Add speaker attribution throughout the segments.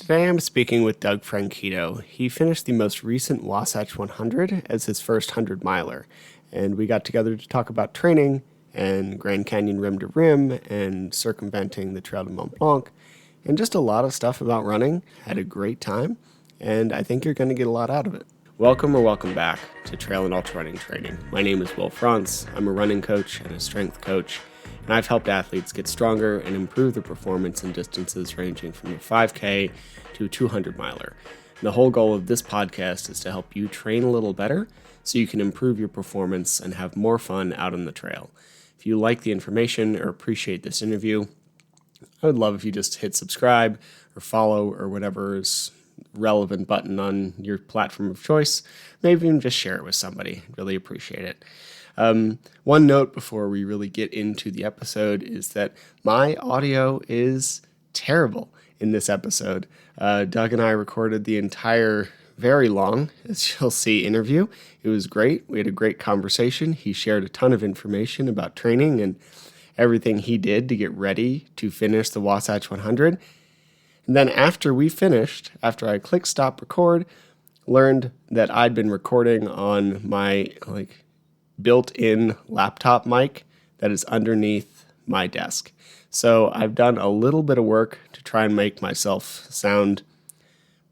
Speaker 1: Today I'm speaking with Doug Franchitto. He finished the most recent Wasatch 100 as his first 100 miler, and we got together to talk about training and Grand Canyon rim to rim and circumventing the Trail de Mont Blanc and just a lot of stuff about running. Had a great time, and I think you're going to get a lot out of it. Welcome or welcome back to Trail and Ultra Running Training. My name is Will Frantz. I'm a running coach and a strength coach, and I've helped athletes get stronger and improve their performance in distances ranging from a 5K to a 200 miler. And the whole goal of this podcast is to help you train a little better so you can improve your performance and have more fun out on the trail. If you like the information or appreciate this interview, I would love if you just hit subscribe or follow or whatever is relevant button on your platform of choice. Maybe even just share it with somebody. Really appreciate it. One note before we really get into the episode is that my audio is terrible in this episode. Doug and I recorded the entire, very long, as you'll see, interview. It was great. We had a great conversation. He shared a ton of information about training and everything he did to get ready to finish the Wasatch 100. And then after we finished, after I clicked stop record, learned that I'd been recording on my built-in laptop mic that is underneath my desk. So I've done a little bit of work to try and make myself sound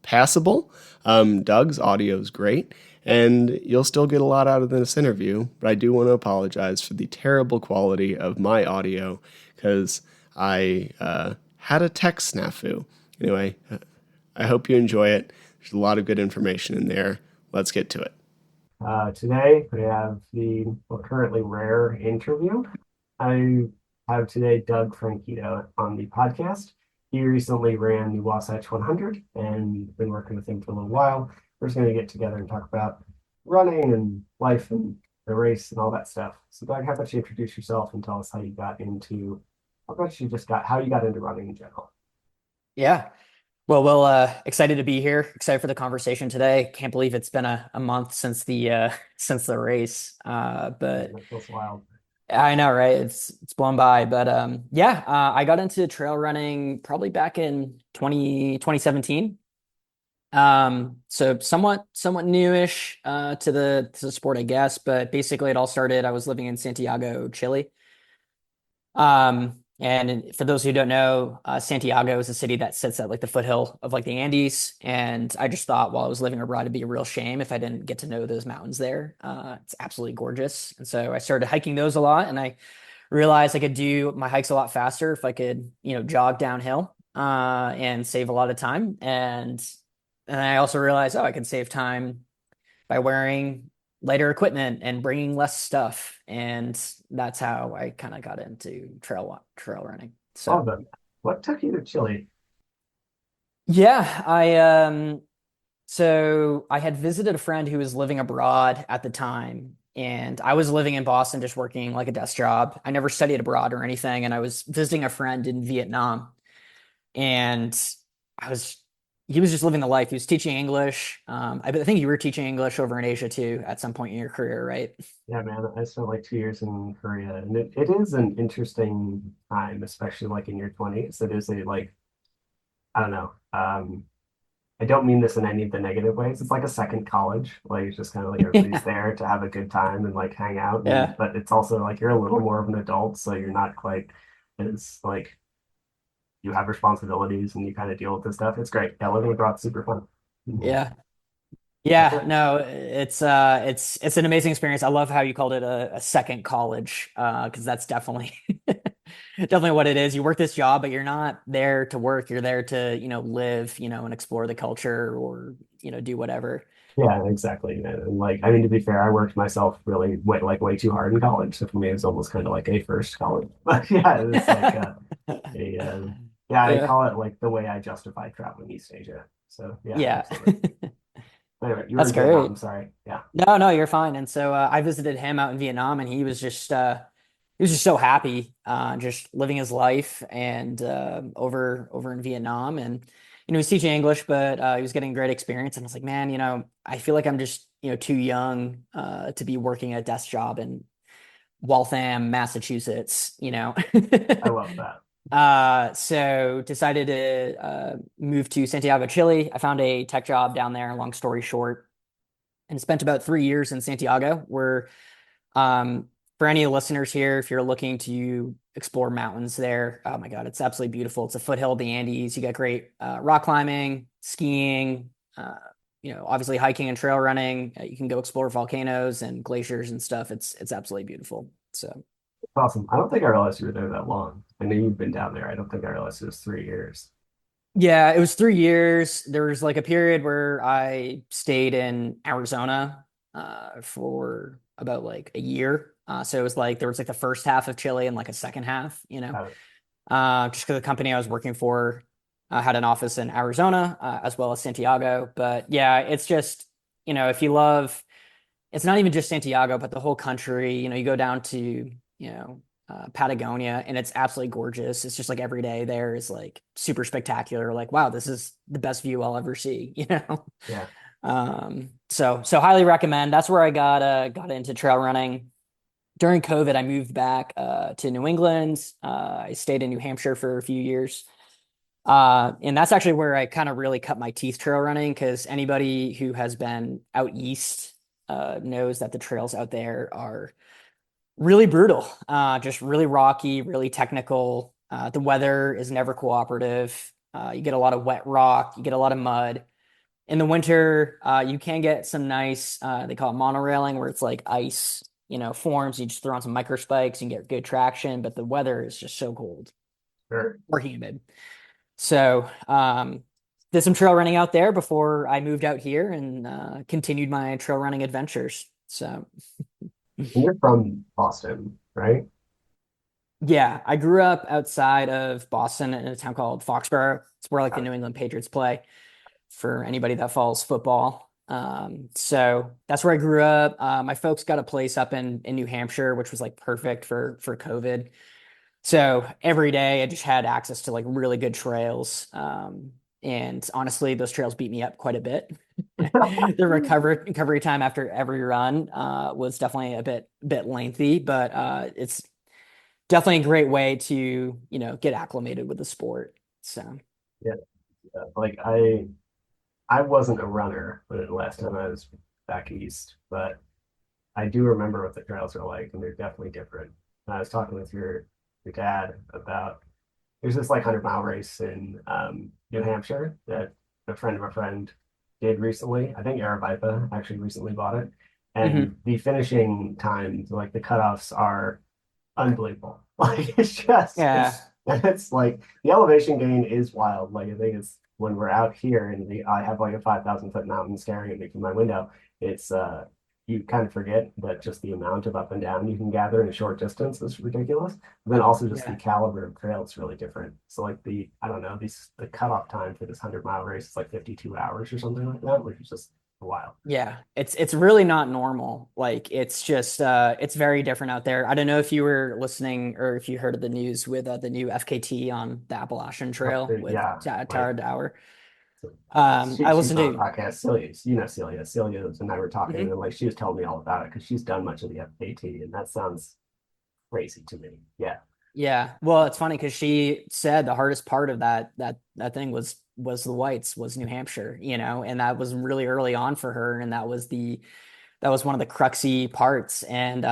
Speaker 1: passable. Doug's audio is great, and you'll still get a lot out of this interview, but I do want to apologize for the terrible quality of my audio because I had a tech snafu. Anyway, I hope you enjoy it. There's a lot of good information in there. Let's get to it. Today, we have the currently rare interview. I have today Doug Franchitto on the podcast. He recently ran the Wasatch 100 and been working with him for a little while. We're just going to get together and talk about running and life and the race and all that stuff. So, Doug, how about you introduce yourself and tell us how you got into running in general?
Speaker 2: Yeah. Well, excited to be here. Excited for the conversation today. Can't believe it's been a month since the since the race. But
Speaker 1: That feels wild.
Speaker 2: I know, right? It's blown by. But yeah, I got into trail running probably back in 2017. So somewhat newish to the sport, I guess. But basically, it all started. I was living in Santiago, Chile. And for those who don't know, Santiago is a city that sits at like the foothill of like the Andes. And I just thought while I was living abroad, it'd be a real shame if I didn't get to know those mountains there. It's absolutely gorgeous. And so I started hiking those a lot, and I realized I could do my hikes a lot faster if I could, jog downhill, and save a lot of time. And I also realized, I could save time by wearing lighter equipment and bringing less stuff. And that's how I kind of got into trail running. So,
Speaker 1: Awesome. What took you to Chile?
Speaker 2: yeah, so I had visited a friend who was living abroad at the time, and I was living in Boston just working like a desk job. I never studied abroad or anything, and I was visiting a friend in Vietnam, and I was he was just living the life. He was teaching English. I think you were teaching English over in Asia too at some point in your career, right?
Speaker 1: Yeah, man, I spent like 2 years in Korea, and it is an interesting time, especially like in your 20s. It is I don't know. I don't mean this in any of the negative ways. It's like a second college. Like it's just kind of like everybody's there to have a good time and like hang out. And
Speaker 2: Yeah,
Speaker 1: but it's also like you're a little more of an adult, so you're not quite as like you have responsibilities and you kind of deal with this stuff. It's great. Yeah, living abroad's super fun. Mhm.
Speaker 2: yeah. Yeah, no, it's an amazing experience. I love how you called it a second college, because that's definitely definitely what it is. You work this job, but you're not there to work. You're there to, live, and explore the culture or, do whatever.
Speaker 1: Yeah, exactly. And like, I mean, to be fair, I worked myself really way too hard in college. So for me, it was almost kind of like a first college. But yeah, it was like a yeah, I
Speaker 2: Yeah.
Speaker 1: call it like the way I justify traveling East Asia. So yeah,
Speaker 2: Yeah.
Speaker 1: absolutely. Anyway, you were
Speaker 2: That's
Speaker 1: in Vietnam.
Speaker 2: great.
Speaker 1: Sorry. Yeah.
Speaker 2: No, no, you're fine. And so I visited him out in Vietnam, and he was just so happy, just living his life and over in Vietnam. And he's teaching English, but he was getting great experience. And I was like, man, I feel like I'm just too young to be working a desk job in Waltham, Massachusetts.
Speaker 1: I love that.
Speaker 2: So decided to move to Santiago, Chile. I found a tech job down there, long story short, and spent about 3 years in Santiago, where for any listeners here, if you're looking to explore mountains there, oh my God, it's absolutely beautiful. It's a foothill of the Andes. You got great rock climbing, skiing, obviously hiking and trail running. You can go explore volcanoes and glaciers and stuff. It's absolutely beautiful. So
Speaker 1: Awesome. I don't think I realized you were there that long. I know you've been down there. I don't think I realized it was 3 years.
Speaker 2: yeah, it was 3 years. There was like a period where I stayed in Arizona for about like a year. So it was like there was like the first half of Chile and like a second half,
Speaker 1: Uh,
Speaker 2: just because the company I was working for had an office in Arizona as well as Santiago. But yeah, it's just, if you love, it's not even just Santiago, but the whole country. You go down to, Patagonia, and it's absolutely gorgeous. It's just like every day there is like super spectacular. Like, wow, this is the best view I'll ever see,
Speaker 1: yeah.
Speaker 2: So highly recommend. That's where I got into trail running. During COVID, I moved back to New England. I stayed in New Hampshire for a few years. And that's actually where I kind of really cut my teeth trail running, because anybody who has been out east knows that the trails out there are really brutal, just really rocky, really technical. The weather is never cooperative. You get a lot of wet rock, you get a lot of mud. In the winter, you can get some nice, they call it monorailing, where it's like ice, forms. You just throw on some micro spikes and get good traction, but the weather is just so cold
Speaker 1: Sure.
Speaker 2: or humid. So, did some trail running out there before I moved out here and continued my trail running adventures. So,
Speaker 1: And you're from Boston, right?
Speaker 2: yeah, I grew up outside of Boston in a town called Foxborough. It's where like the
Speaker 1: Uh,
Speaker 2: New England Patriots play, for anybody that follows football. So that's where I grew up. My folks got a place up in New Hampshire, which was like perfect for COVID. So every day I just had access to like really good trails. And honestly, those trails beat me up quite a bit. The recovery time after every run was definitely a bit lengthy, but it's definitely a great way to, get acclimated with the sport. So,
Speaker 1: yeah. Like I wasn't a runner when the last time I was back east, but I do remember what the trails are like, and they're definitely different. And I was talking with your dad about there's this like 100-mile race in New Hampshire that a friend of a friend did recently. I think Arabipa actually recently bought it,
Speaker 2: mhm.
Speaker 1: and the finishing times, like the cutoffs, are unbelievable. Like it's just
Speaker 2: Yeah,
Speaker 1: it's like the elevation gain is wild. Like I think it's when we're out here and I have like a 5,000 foot mountain staring at me from my window. It's you kind of forget that just the amount of up and down you can gather in a short distance is ridiculous. But then also just the
Speaker 2: yeah.
Speaker 1: caliber of trail is really different. So like I don't know, the cutoff time for this 100-mile race is like 52 hours or something like that, which is just wild.
Speaker 2: Yeah, it's really not normal. Like it's just it's very different out there. I don't know if you were listening or if you heard of the news with the new FKT on the Appalachian Trail with
Speaker 1: Yeah, like
Speaker 2: Tara Dower. I
Speaker 1: she's
Speaker 2: listened
Speaker 1: on a
Speaker 2: to.
Speaker 1: podcast. Celia, you know Celia. Celia and I were talking,
Speaker 2: Mhm.
Speaker 1: and like she was telling me all about it because she's done much of the FKT, and that sounds crazy to me. Yeah,
Speaker 2: Yeah. Well, it's funny because she said the hardest part of that thing was the whites, was New Hampshire, and that was really early on for her, and that was one of the cruxy parts. And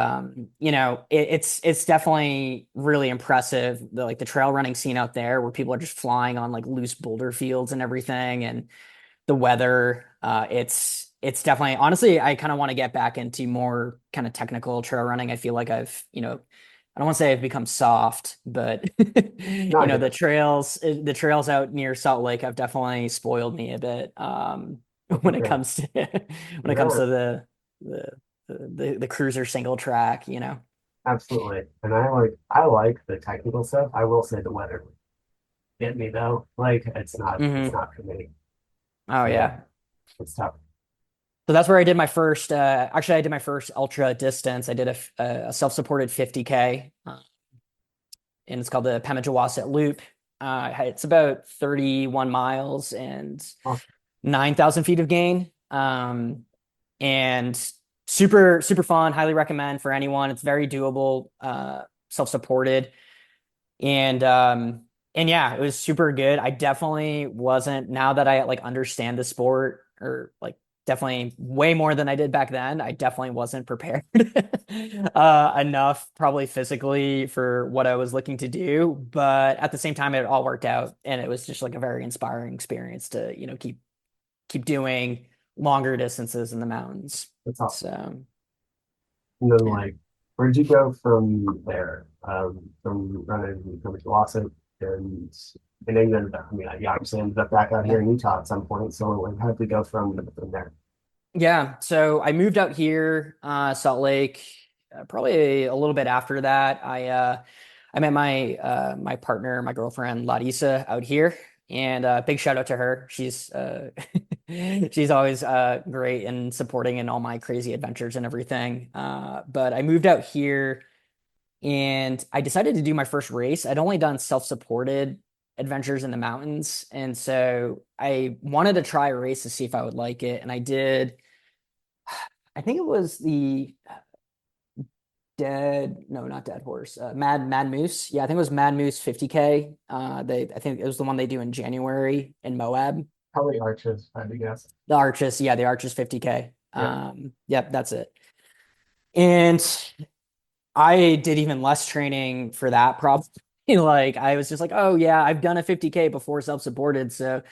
Speaker 2: it's definitely really impressive, the trail running scene out there, where people are just flying on like loose boulder fields and everything, and the weather. It's definitely, honestly, I kind of want to get back into more kind of technical trail running. I feel like I don't want to say I've become soft, but
Speaker 1: no, I get
Speaker 2: the trails out near Salt Lake have definitely spoiled me a bit.
Speaker 1: it for
Speaker 2: When it
Speaker 1: sure.
Speaker 2: comes to when it comes
Speaker 1: Yeah,
Speaker 2: to the the cruiser single track.
Speaker 1: absolutely. And I like the technical stuff. I will say the weather would get me though. Like it's
Speaker 2: Hmm.
Speaker 1: not for me.
Speaker 2: Oh
Speaker 1: Yeah,
Speaker 2: yeah.
Speaker 1: it's tough.
Speaker 2: So that's where I did my first. Actually, I did my first ultra distance. I did a self-supported 50K, and it's called the Wasatch Loop. It's about 31 miles and
Speaker 1: Oh,
Speaker 2: 9,000 feet of gain. And super, super fun. Highly recommend for anyone. It's very doable, self-supported. And yeah, it was super good. I definitely wasn't, now that I like understand the sport, or like definitely way more than I did back then, I definitely wasn't prepared enough probably physically for what I was looking to do. But at the same time, it all worked out, and it was just like a very inspiring experience to, keep doing longer distances in the mountains.
Speaker 3: That's awesome.
Speaker 2: So
Speaker 3: And then
Speaker 2: yeah.
Speaker 3: like, where'd you go from there? From running from Wasatch and then you ended up, I mean, you obviously ended up back out here
Speaker 2: Yeah.
Speaker 3: in Utah at some point. So like, how'd we go from there?
Speaker 2: Yeah, so I moved out here, Salt Lake, probably a little bit after that. I met my partner, my girlfriend Larissa, out here, and big shout out to her. She's always great and supporting in all my crazy adventures and everything. But I moved out here, and I decided to do my first race. I'd only done self-supported adventures in the mountains, and so I wanted to try a race to see if I would like it, and I did. I think it was the no, not Dead Horse, Mad Moose. Yeah, I think it was Mad Moose 50K. I think it was the one they do in January in Moab.
Speaker 3: Probably Arches, I'd guess.
Speaker 2: The Arches, yeah, the Arches 50K.
Speaker 3: Yeah.
Speaker 2: Yep, that's it. And I did even less training for that probably. Like I was just like, oh yeah, I've done a 50K before self-supported, so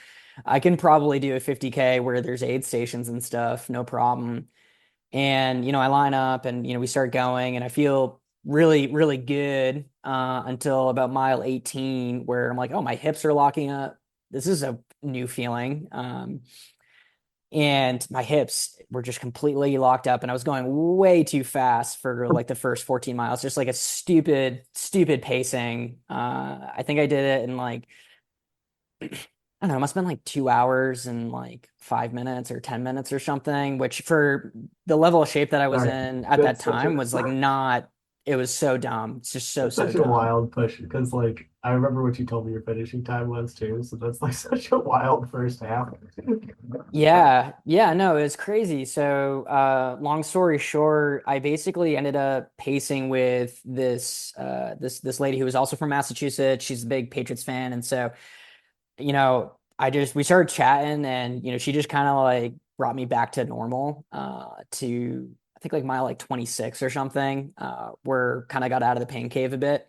Speaker 2: I can probably do a 50K where there's aid stations and stuff, no problem. And I line up, and we start going, and I feel really really good until about mile 18, where I'm like, oh, my hips are locking up. This is a new feeling. And my hips were just completely locked up, and I was going way too fast for like the first 14 miles, just like a stupid pacing. I think I did it in like, I don't know, it must have been like 2 hours and like 5 minutes or 10 minutes or something, which for the level of shape that I
Speaker 3: All
Speaker 2: was
Speaker 3: right.
Speaker 2: in at that
Speaker 3: That's such
Speaker 2: time
Speaker 3: a
Speaker 2: was like not, it was so dumb. It's just so,
Speaker 3: that's
Speaker 2: so
Speaker 3: such a
Speaker 2: dumb.
Speaker 3: wild push because like I remember what you told me your finishing time was too. So that's like such a wild first half.
Speaker 2: Yeah, yeah, no, it was crazy. So, long story short, I basically ended up pacing with this lady who was also from Massachusetts. She's a big Patriots fan, and so we started chatting, and she just kind of like brought me back to normal, to I think like mile like 26 or something, where kind of got out of the pain cave a bit.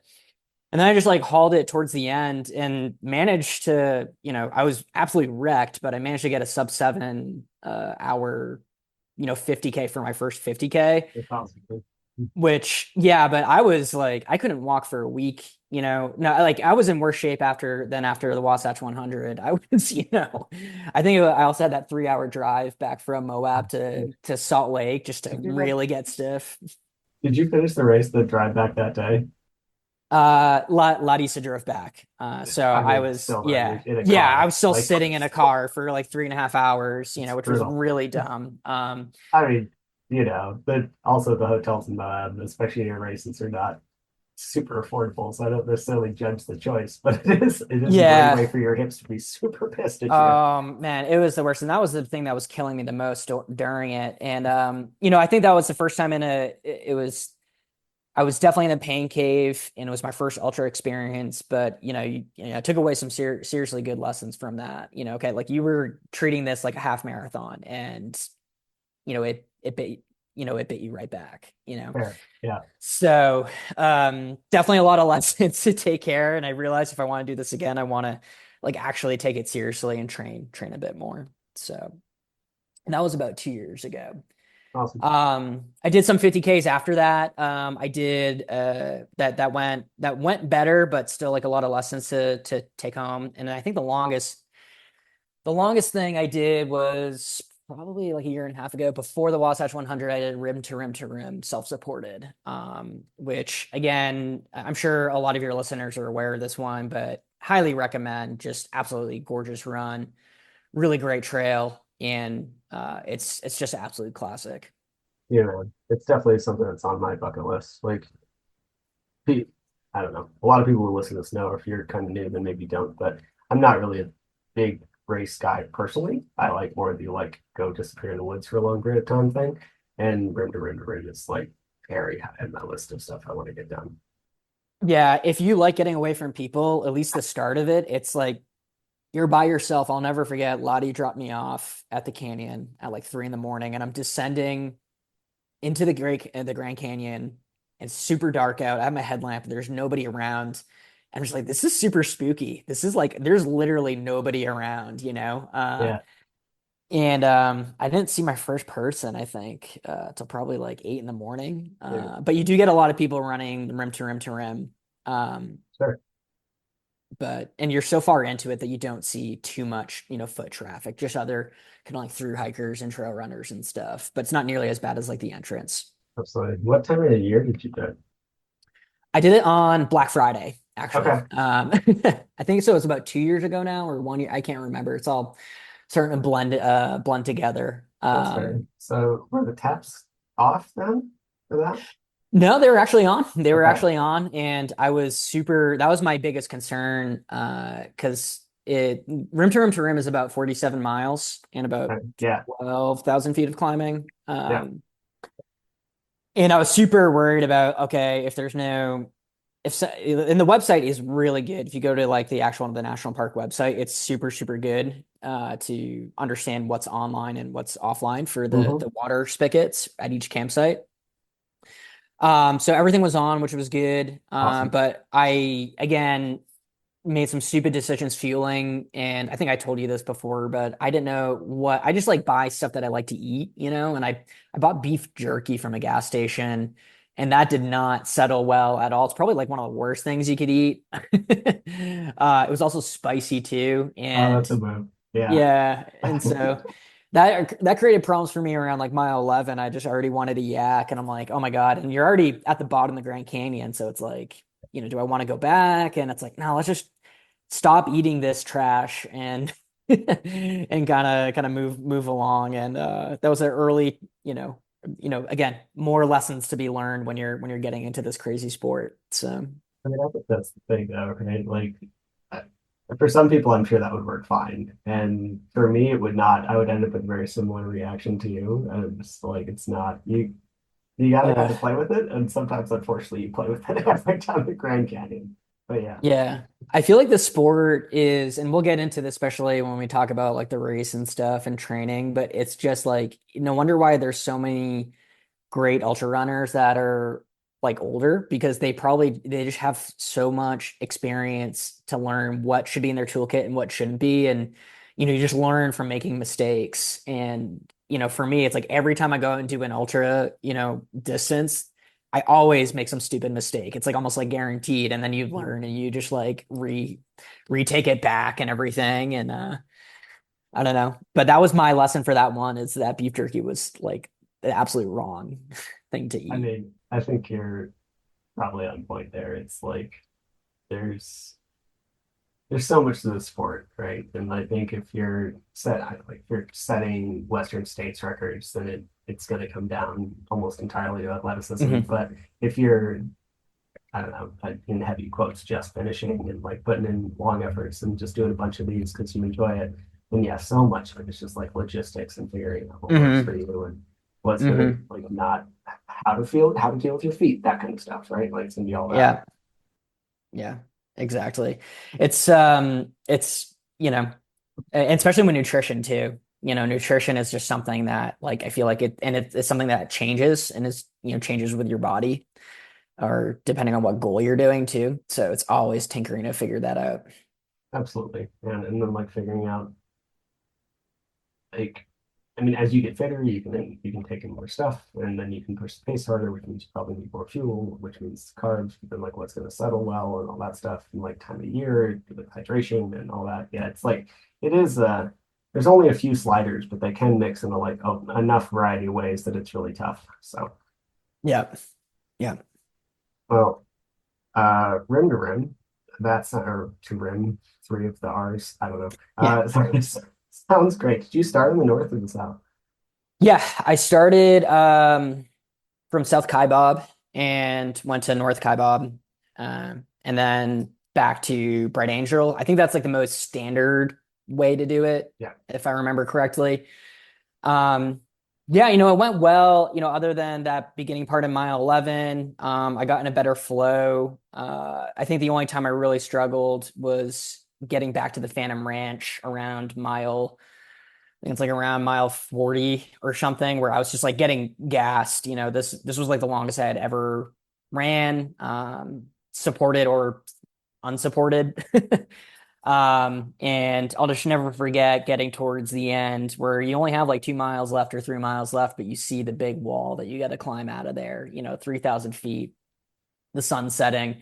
Speaker 2: And then I just like hauled it towards the end and managed to, I was absolutely wrecked, but I managed to get a sub 7 hour, 50K for my first 50K,
Speaker 3: That's awesome.
Speaker 2: which, yeah, but I was like, I couldn't walk for a week, no, like I was in worse shape after the Wasatch 100. I was, I think I also had that 3 hour drive back from Moab to Salt Lake just to
Speaker 3: Did you
Speaker 2: really get stiff.
Speaker 3: did you finish the race, the drive back that day?
Speaker 2: Larissa drove back. So
Speaker 3: I
Speaker 2: I
Speaker 3: mean,
Speaker 2: was,
Speaker 3: still though,
Speaker 2: yeah,
Speaker 3: in a
Speaker 2: yeah, I
Speaker 3: car.
Speaker 2: was still
Speaker 3: Like
Speaker 2: sitting in a car for like 3.5 hours,
Speaker 3: it's
Speaker 2: which was
Speaker 3: brutal.
Speaker 2: really dumb.
Speaker 3: I mean, but also the hotels in Moab, especially near races, are not super affordable. So I don't necessarily judge the choice, but it is a great way
Speaker 2: Yeah.
Speaker 3: for your hips to be super pissed at you.
Speaker 2: Man, it was the worst. And that was the thing that was killing me the most during it. And, I think that was the first time I was definitely in the pain cave, and it was my first ultra experience, but I took away some seriously good lessons from that. Okay, like you were treating this like a half marathon, and it bit you right back.
Speaker 3: Fair. Yeah.
Speaker 2: So, definitely a lot of lessons to take care. And I realized if I want to do this again, I want to like actually take it seriously and train a bit more. So, and that was about 2 years ago.
Speaker 3: Awesome.
Speaker 2: I did some 50Ks after that. I did that went better, but still like a lot of lessons to take home. And I think the longest thing I did was probably like a year and a half ago. Before the Wasatch 100, I did rim to rim to rim self-supported, which again, I'm sure a lot of your listeners are aware of this one, but highly recommend. Just absolutely gorgeous run, really great trail, and it's just an absolute classic.
Speaker 3: Yeah, man. It's definitely something that's on my bucket list. Like, I don't know. A lot of people who listen to this know if you're kind of new, then maybe don't. But I'm not really a big race guy personally. I like more of the like go disappear in the woods for a long period of time thing. And rim to rim to rim is like very high in my list of stuff I want to get done.
Speaker 2: Yeah, if you like getting away from people, at least the start of it, it's like you're by yourself. I'll never forget. Lottie dropped me off at the canyon at like 3 in the morning, and I'm descending into the Grand Canyon. It's super dark out. I have my headlamp. There's nobody around. And I'm just like, this is super spooky. This is like, there's literally nobody around, you know?
Speaker 3: Yeah,
Speaker 2: And I didn't see my first person, I think, till probably like 8 in the morning.
Speaker 3: yeah,
Speaker 2: But you do get a lot of people running rim to rim to rim. Um,
Speaker 3: sure.
Speaker 2: and you're so far into it that you don't see too much, foot traffic, just other kind of like through hikers and trail runners and stuff. But it's not nearly as bad as like the entrance.
Speaker 3: Absolutely. What time of the year did you do it?
Speaker 2: I did it on Black Friday, actually.
Speaker 3: Okay,
Speaker 2: I think so. It's about 2 years ago now, or 1 year. I can't remember. It's all starting to blend together.
Speaker 3: that's fair. So were the taps off then for that?
Speaker 2: No, they were actually on. They were
Speaker 3: Okay.
Speaker 2: actually on, and I was super. That was my biggest concern, because it rim to rim is about 47 miles and about
Speaker 3: Okay. Yeah.
Speaker 2: 12,000 feet of climbing.
Speaker 3: Yeah.
Speaker 2: And I was super worried about, okay, if there's no, if so, and the website is really good. If you go to like the national park website, it's super, super good to understand what's online and what's offline for the
Speaker 3: Hmm.
Speaker 2: the water spigots at each campsite. So everything was on, which was good.
Speaker 3: Awesome.
Speaker 2: But I again made some stupid decisions fueling, and I think I told you this before, but I didn't know what I just like buy stuff that I like to eat, and I bought beef jerky from a gas station, and that did not settle well at all. It's probably like one of the worst things you could eat. It was also spicy too,
Speaker 3: Oh,
Speaker 2: and
Speaker 3: that's a move. Yeah.
Speaker 2: yeah, and so that created problems for me around like mile 11. I just already wanted a yak, and I'm like, oh my God. And you're already at the bottom of the Grand Canyon. So it's like, do I want to go back? And it's like, no, let's just stop eating this trash and and kind of move along. And that was an early, again, more lessons to be learned when you're getting into this crazy sport. So
Speaker 3: I mean, I think that's the thing, though, right? Like, uh, for some people, I'm sure that would work fine, and for me, it would not. I would end up with a very similar reaction to you. It's like it's not you. You got to kind
Speaker 2: uh,
Speaker 3: of play with it, and sometimes, unfortunately, you play with it every time the Grand Canyon. But yeah,
Speaker 2: Yeah. I feel like the sport is, and we'll get into this especially when we talk about like the race and stuff and training, but it's just like, no wonder why there's so many great ultra runners that are like older because they just have so much experience to learn what should be in their toolkit and what shouldn't be. And, you just learn from making mistakes. And, for me, it's like every time I go out and do an ultra, distance, I always make some stupid mistake. It's like almost like guaranteed. And then you learn and you just like retake it back and everything. And I don't know. But that was my lesson for that one is that beef jerky was like the absolute wrong thing to
Speaker 3: I
Speaker 2: eat.
Speaker 3: mean, I think you're probably on point there. It's like there's there's so much to the sport, right? And I think if you're if you're setting Western States records, then it's going to come down almost entirely to athleticism.
Speaker 2: Hmm.
Speaker 3: But if you're, I don't know, in heavy quotes, just finishing and like putting in long efforts and just doing a bunch of these because you enjoy it, then yeah, so much of it is just like logistics and figuring out what works for
Speaker 2: Hmm.
Speaker 3: you and what's gonna
Speaker 2: Hmm.
Speaker 3: like not how to deal with your feet, that kind of stuff, right? Like it's gonna be all that.
Speaker 2: Yeah. Yeah. Exactly. It's, and especially with nutrition too. Nutrition is just something that like I feel like it's something that changes and changes with your body or depending on what goal you're doing too. So it's always tinkering to figure that out.
Speaker 3: Absolutely. And then like figuring out like I mean, as you get fitter, you can take in more stuff, and then you can push the pace harder, which means you probably need more fuel, which means carbs, but then like what's going to settle well and all that stuff, and like time of year, with hydration and all that. Yeah, it's like it is. There's only a few sliders, but they can mix into like enough variety of ways that it's really tough. So,
Speaker 2: Yeah. Yeah.
Speaker 3: well, rim to rim, that's or to rim, three of the R's. I don't know.
Speaker 2: Yeah.
Speaker 3: Sounds great. Did you start in the north or the south?
Speaker 2: Yeah. I started from South Kaibab and went to North Kaibab, and then back to Bright Angel. I think that's like the most standard way to do it,
Speaker 3: Yeah.
Speaker 2: if I remember correctly. Um, Yeah, it went well, other than that beginning part of mile 11. I got in a better flow. I think the only time I really struggled was getting back to the Phantom Ranch around I think it's like around mile 40 or something, where I was just like getting gassed. This was like the longest I had ever ran, supported or unsupported. And I'll just never forget getting towards the end where you only have like 2 miles left or 3 miles left, but you see the big wall that you got to climb out of there, 3,000 feet, the sun setting.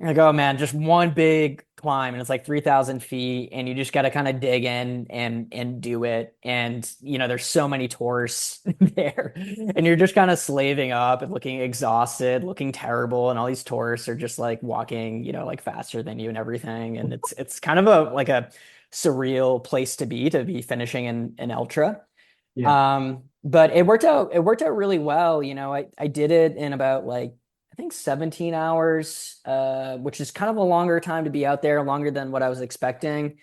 Speaker 2: You're like, oh man, just one big climb, and it's like 3,000 feet, and you just got to kind of dig in and do it. And there's so many tourists there, and you're just kind of slaving up and looking exhausted, looking terrible, and all these tourists are just like walking, like faster than you and everything. And it's kind of a surreal place to be finishing an ultra.
Speaker 3: Yeah.
Speaker 2: But it worked out really well. I did it in about like I think 17 hours, which is kind of a longer time to be out there, longer than what I was expecting.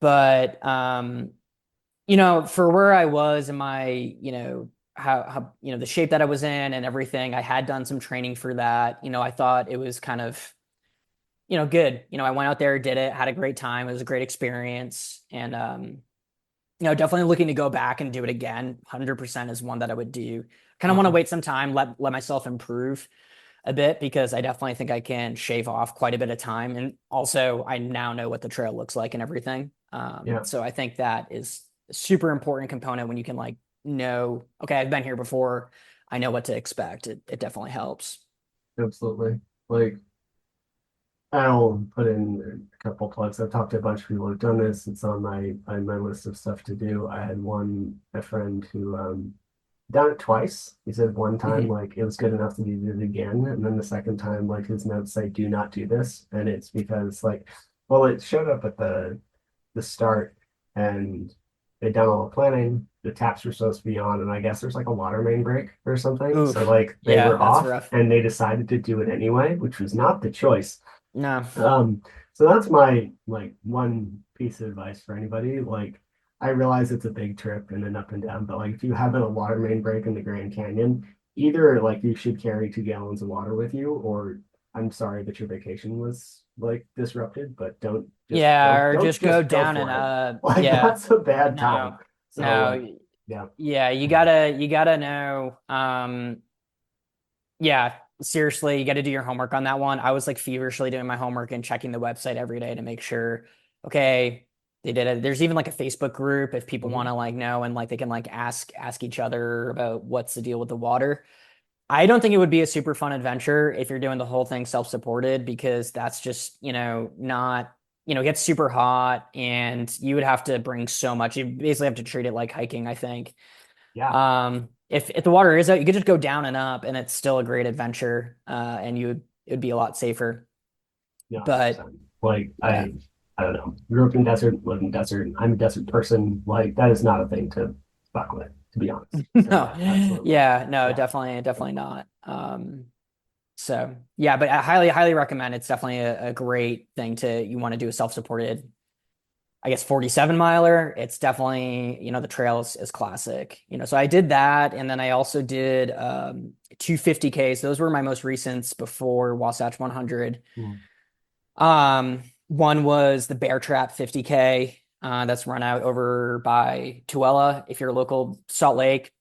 Speaker 2: But for where I was in my, how the shape that I was in and everything, I had done some training for that. I thought it was kind of, good. I went out there, did it, had a great time. It was a great experience. And definitely looking to go back and do it again. 100% is one that I would do. Kind of want to
Speaker 3: Awesome.
Speaker 2: wait some time, let myself improve a bit, because I definitely think I can shave off quite a bit of time. And also, I now know what the trail looks like and everything.
Speaker 3: Yeah,
Speaker 2: So I think that is a super important component when you can like know, okay, I've been here before. I know what to expect. It definitely helps.
Speaker 3: absolutely. Like, I'll put in a couple plugs. I've talked to a bunch of people who've done this. It's on my list of stuff to do. I had a friend who done it twice. He said one time
Speaker 2: Mhm.
Speaker 3: like it was good enough that he did it again, and then the second time like his notes say do not do this, and it's because like, well, it showed up at the start, and they'd done all the planning. The taps were supposed to be on, and I guess there's like a water main break or something. So
Speaker 2: Oof.
Speaker 3: like they
Speaker 2: Yeah,
Speaker 3: were
Speaker 2: that's
Speaker 3: off,
Speaker 2: rough.
Speaker 3: and they decided to do it anyway, which was not the choice.
Speaker 2: No.
Speaker 3: Um, so that's my like one piece of advice for anybody. Like, I realize it's a big trip and an up and down, but like if you have a water main break in the Grand Canyon, either like you should carry 2 gallons of water with you, or I'm sorry that your vacation was like disrupted, but don't just
Speaker 2: Yeah,
Speaker 3: go,
Speaker 2: or
Speaker 3: don't
Speaker 2: just go
Speaker 3: just go
Speaker 2: down and
Speaker 3: for it. Like
Speaker 2: yeah.
Speaker 3: that's a bad time.
Speaker 2: No.
Speaker 3: So like,
Speaker 2: No.
Speaker 3: yeah,
Speaker 2: Yeah, you gotta know. Yeah, seriously, you got to do your homework on that one. I was like feverishly doing my homework and checking the website every day to make sure, okay, they did it. There's even like a Facebook group if people want
Speaker 3: mhm,
Speaker 2: to like know, and like they can like ask each other about what's the deal with the water. I don't think it would be a super fun adventure if you're doing the whole thing self-supported, because that's just, not, it gets super hot and you would have to bring so much. You basically have to treat it like hiking, I think.
Speaker 3: yeah,
Speaker 2: If the water is out, you could just go down and up, and it's still a great adventure. And it would be a lot safer.
Speaker 3: yeah,
Speaker 2: But
Speaker 3: 100%. Like
Speaker 2: yeah,
Speaker 3: I don't know. Grew up in desert, live in desert. I'm a desert person. Like that is not a thing to fuck with, to be honest. So
Speaker 2: no,
Speaker 3: yeah, absolutely.
Speaker 2: yeah, no,
Speaker 3: Yeah.
Speaker 2: definitely not. So yeah, but I highly recommend. It's definitely a great thing you want to do a self-supported, I guess 47 miler. It's definitely, the trail is classic. So I did that, and then I also did 250Ks. Those were my most recents before Wasatch 100.
Speaker 3: Mm.
Speaker 2: One was the Bear Trap 50K. That's run out over by Tooele. If you're local, Salt Lake,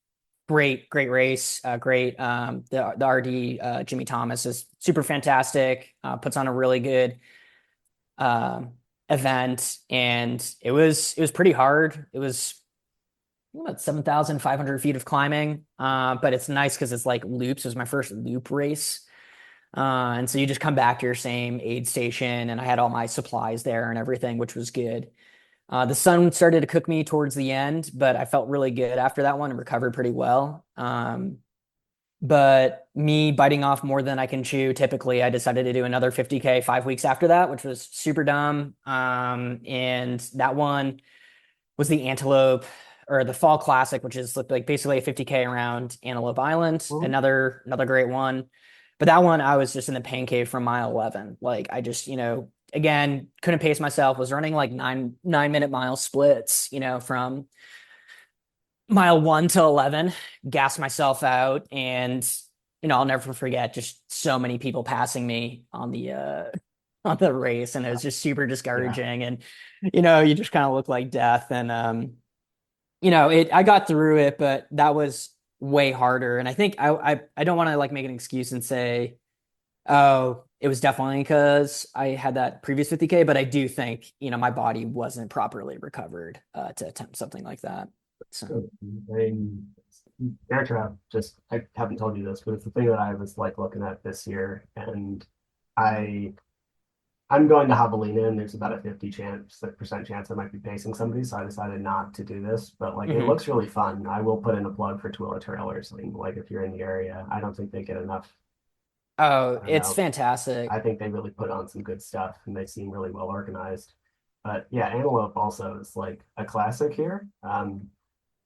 Speaker 2: great race. Great. The RD Jimmy Thomas is super fantastic. Puts on a really good um, event, and it was pretty hard. It was about 7,500 feet of climbing, but it's nice because it's like loops. It was my first loop race. And so you just come back to your same aid station, and I had all my supplies there and everything, which was good. The sun started to cook me towards the end, but I felt really good after that one and recovered pretty well. But me biting off more than I can chew, typically, I decided to do another 50K 5 weeks after that, which was super dumb. And that one was the Antelope or the Fall Classic, which is like basically a 50K around Antelope Island.
Speaker 3: Mhm.
Speaker 2: Another great one. But that one, I was just in the pain cave from mile 11. Like I just, again, couldn't pace myself. Was running like 9 minute mile splits, from mile 1 to 11, gassed myself out, and I'll never forget just so many people passing me on the on the race, and it was just super
Speaker 3: Yeah.
Speaker 2: discouraging. And you just kind of look like death. And I got through it, but that was way harder. And I think I don't want to like make an excuse and say, oh, it was definitely because I had that previous 50K, but I do think, my body wasn't properly recovered to attempt something like that. So,
Speaker 3: I mean, air trap, just I haven't told you this, but it's the thing that I was like looking at this year, and I I'm going to Javelina, and there's about a 50% chance I might be pacing somebody, so I decided not to do this. But like, it
Speaker 2: mhm.
Speaker 3: looks really fun. I will put in a plug for Twila Trailers. Like, if you're in the area, I don't think they get enough.
Speaker 2: Oh,
Speaker 3: I don't
Speaker 2: it's
Speaker 3: know.
Speaker 2: fantastic.
Speaker 3: I think they really put on some good stuff, and they seem really well organized. But yeah, Antelope also is like a classic here.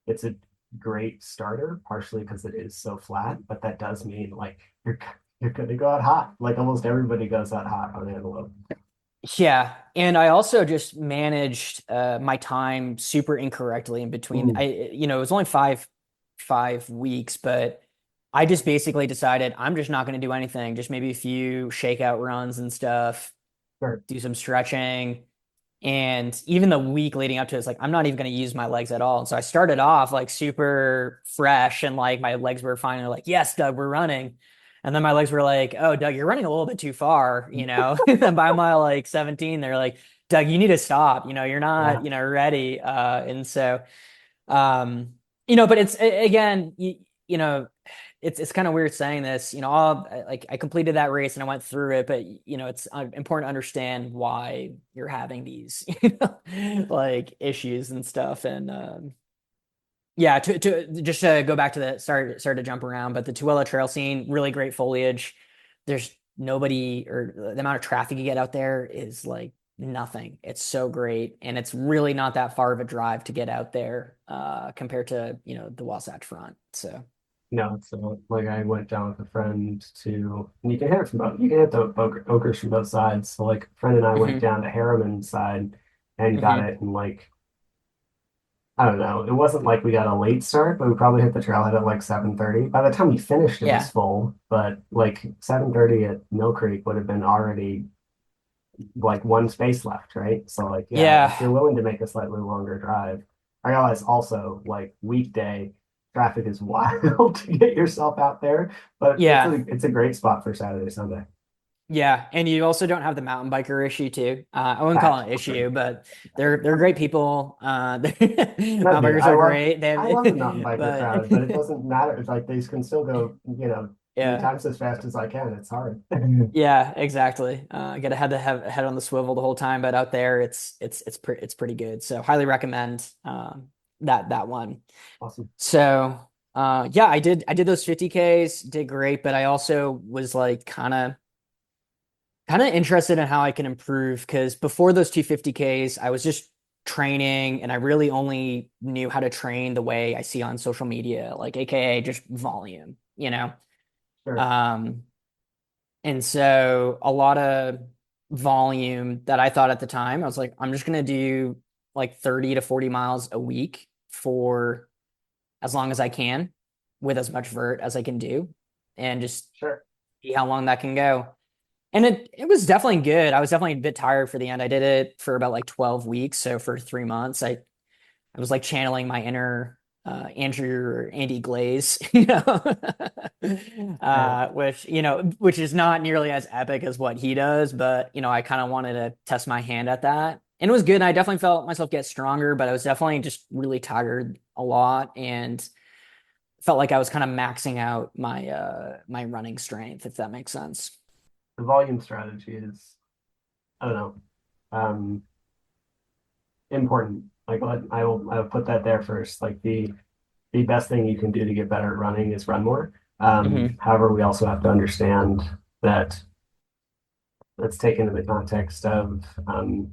Speaker 3: It's a great starter, partially because it is so flat, but that does mean like you're going to go out hot. Like almost everybody goes out hot on Antelope.
Speaker 2: Yeah, and I also just managed my time super incorrectly in between.
Speaker 3: Mm,
Speaker 2: It was only five weeks, but I just basically decided I'm just not going to do anything. Just maybe a few shakeout runs and stuff,
Speaker 3: sure.
Speaker 2: do some stretching. And even the week leading up to it's like, I'm not even going to use my legs at all. And so I started off like super fresh and like my legs were finally like, yes, Doug, we're running. And then my legs were like, oh, Doug, you're running a little bit too far, And then by mile like 17, they're like, Doug, you need to stop. You're not,
Speaker 3: Yeah.
Speaker 2: ready. And so, but it's again, it's kind of weird saying this, like I completed that race and I went through it, but it's important to understand why you're having these, like issues and stuff. And yeah, to just to go back to the sorry to jump around, but the Tooele Trail scene, really great foliage. There's nobody, or the amount of traffic you get out there is like nothing. It's so great, and it's really not that far of a drive to get out there compared to the Wasatch Front. So.
Speaker 3: No, so like I went down with a friend to, and you can hit it from both, you can hit the Okers from both sides. So like a friend and I went
Speaker 2: Hmm.
Speaker 3: down to Harriman's side and got
Speaker 2: Hmm.
Speaker 3: it, and like I don't know, it wasn't like we got a late start, but we probably hit the trailhead at like 7:30. By the time we finished, it was
Speaker 2: Yeah.
Speaker 3: full, but like 7:30 at Mill Creek would have been already like one space left, right? So like, yeah,
Speaker 2: Yeah.
Speaker 3: if you're willing to make a slightly longer drive, I realize also like weekday traffic is wild to get yourself out there, but
Speaker 2: Yeah.
Speaker 3: it's a great spot for Saturday, Sunday.
Speaker 2: Yeah. And you also don't have the mountain biker issue too. I wouldn't call
Speaker 3: Fact.
Speaker 2: it an issue, but they're great people. Mountain
Speaker 3: No, dude,
Speaker 2: bikers are great.
Speaker 3: I love the mountain biker
Speaker 2: But
Speaker 3: crowd, but it doesn't matter. It's like they can still go, 3
Speaker 2: yeah.
Speaker 3: times as fast as I can. It's hard.
Speaker 2: Yeah, exactly. Gotta have to have head on the swivel the whole time, but out there it's pretty good. So highly recommend that one.
Speaker 3: Awesome.
Speaker 2: So yeah, I did those 50Ks, did great, but I also was like kind of interested in how I can improve because before those 250Ks, I was just training and I really only knew how to train the way I see on social media, like AKA just volume.
Speaker 3: Sure.
Speaker 2: Um, and so a lot of volume that I thought at the time, I was like, I'm just gonna do like 30 to 40 miles a week for as long as I can with as much vert as I can do and just
Speaker 3: Sure.
Speaker 2: see how long that can go. And it was definitely good. I was definitely a bit tired for the end. I did it for about like 12 weeks. So for 3 months, I was like channeling my inner Andrew or Andy Glaze,
Speaker 3: Yeah.
Speaker 2: which is not nearly as epic as what he does, but I kind of wanted to test my hand at that. And it was good. And I definitely felt myself get stronger, but I was definitely just really tired a lot and felt like I was kind of maxing out my running strength, if that makes sense.
Speaker 3: The volume strategy is, I don't know, um, important. Like I will put that there first. Like the best thing you can do to get better at running is run more.
Speaker 2: Hmm.
Speaker 3: However, we also have to understand that that's taken in the context of it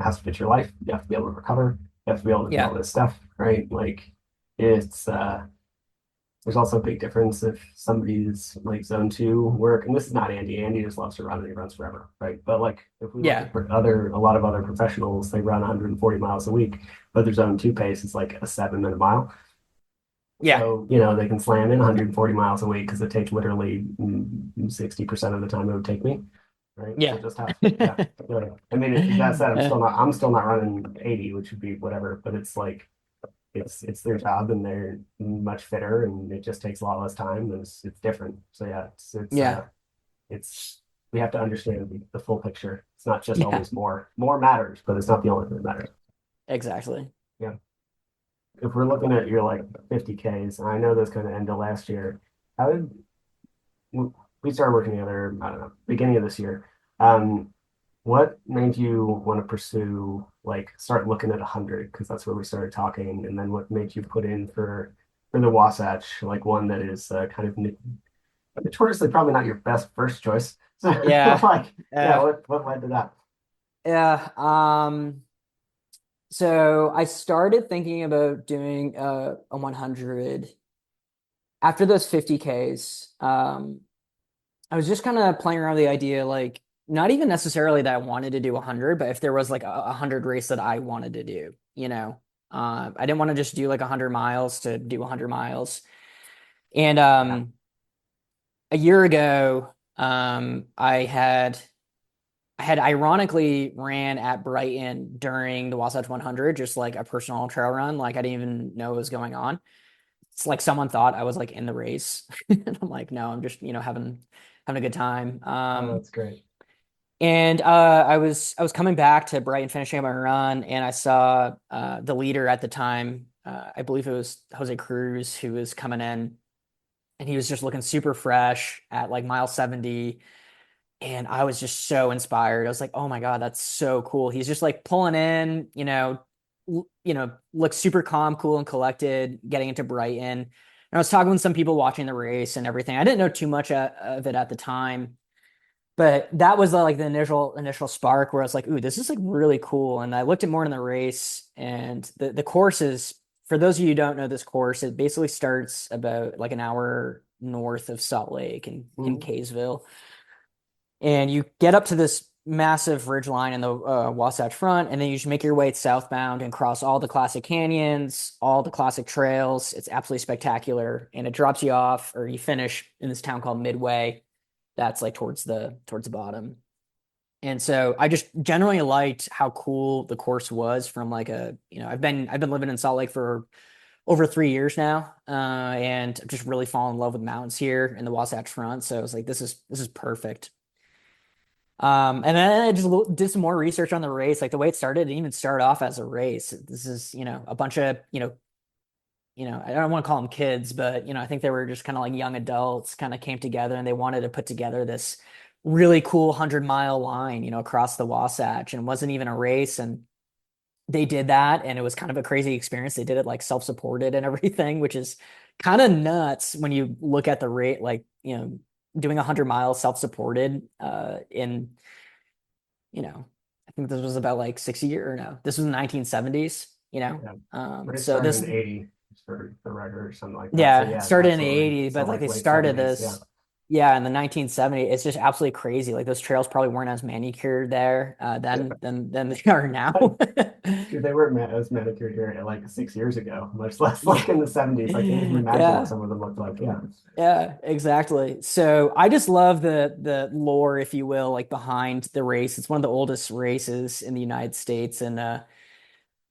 Speaker 3: has to fit your life. You have to be able to recover. You have to be able to do all
Speaker 2: Yeah.
Speaker 3: this stuff, right? Like it's there's also a big difference if somebody's like zone two work, and this is not Andy. Andy just loves to run and he runs forever, right? But like if we look
Speaker 2: Yeah.
Speaker 3: at a lot of other professionals, they run 140 miles a week, but their zone two pace is like a 7 minute mile.
Speaker 2: Yeah.
Speaker 3: So, they can slam in 140 miles a week because it takes literally 60% of the time it would take me. Right. So
Speaker 2: Yeah.
Speaker 3: just have, yeah. Yeah. I mean, that said, I'm still not running 80, which would be whatever, but it's like, it's their job and they're much fitter and it just takes a lot less time. And it's different. So yeah,
Speaker 2: Yeah.
Speaker 3: it's, we have to understand the full picture. It's not just
Speaker 2: Yeah.
Speaker 3: always more. More matters, but it's not the only thing that matters.
Speaker 2: Exactly.
Speaker 3: Yeah. If we're looking at your like 50Ks, and I know those kind of end of last year, how did we started working together, I don't know, beginning of this year. Um, what made you want to pursue, like, start looking at 100? Because that's where we started talking. And then what made you put in for the Wasatch, like one that is kind of notoriously probably not your best first choice. So,
Speaker 2: Yeah.
Speaker 3: like, yeah,
Speaker 2: Yeah.
Speaker 3: what led to that?
Speaker 2: Yeah. So I started thinking about doing a 100 after those 50Ks. I was just kind of playing around with the idea, like not even necessarily that I wanted to do 100, but if there was like a 100 race that I wanted to do, I didn't want to just do like 100 miles to do 100 miles. And
Speaker 3: Yeah.
Speaker 2: a year ago, I had ironically ran at Brighton during the Wasatch 100, just like a personal trail run. Like I didn't even know what was going on. It's like someone thought I was like in the race. And I'm like, no, I'm just, having a good time.
Speaker 3: Oh, that's great.
Speaker 2: And I was coming back to Brighton, finishing up my run, and I saw the leader at the time. I believe it was Jose Cruz who was coming in, and he was just looking super fresh at like mile 70. And I was just so inspired. I was like, oh my God, that's so cool. He's just like pulling in, looks super calm, cool, and collected, getting into Brighton. And I was talking with some people watching the race and everything. I didn't know too much of it at the time, but that was like the initial spark where I was like, ooh, this is like really cool. And I looked at more in the race, and the course is, for those of you who don't know this course, it basically starts about like an hour north of Salt Lake in
Speaker 3: Mhm.
Speaker 2: Kaysville. And you get up to this massive ridge line in the Wasatch Front, and then you just make your way southbound and cross all the classic canyons, all the classic trails. It's absolutely spectacular, and it drops you off, or you finish in this town called Midway. That's like towards the bottom. And so I just generally liked how cool the course was from like I've been living in Salt Lake for over 3 years now, and I've just really fallen in love with mountains here in the Wasatch Front. So I was like, this is perfect. And then I just did some more research on the race. Like the way it started, it didn't even start off as a race. This is, a bunch of, I don't want to call them kids, but I think they were just kind of like young adults kind of came together and they wanted to put together this really cool 100-mile line, across the Wasatch, and it wasn't even a race. And they did that, and it was kind of a crazy experience. They did it like self-supported and everything, which is kind of nuts when you look at the rate, like, doing 100 miles self-supported I think this was about like 60 year or no, this was the 1970s,
Speaker 3: Yeah. It
Speaker 2: so
Speaker 3: started
Speaker 2: this,
Speaker 3: in 80 for the record or something like that. So
Speaker 2: yeah, it
Speaker 3: yeah,
Speaker 2: started in the
Speaker 3: absolutely.
Speaker 2: 80s,
Speaker 3: So
Speaker 2: but like
Speaker 3: like
Speaker 2: they
Speaker 3: late
Speaker 2: started
Speaker 3: 70s. Yeah.
Speaker 2: this, yeah, in the 1970s. It's just absolutely crazy. Like those trails probably weren't as manicured there than they are now.
Speaker 3: Dude, they were as manicured here like 6 years ago, much less like
Speaker 2: Yeah.
Speaker 3: in the 70s. I can't even imagine what
Speaker 2: Yeah.
Speaker 3: some of them looked like. Yeah.
Speaker 2: Yeah, exactly. So I just love the lore, if you will, like behind the race. It's one of the oldest races in the United States, and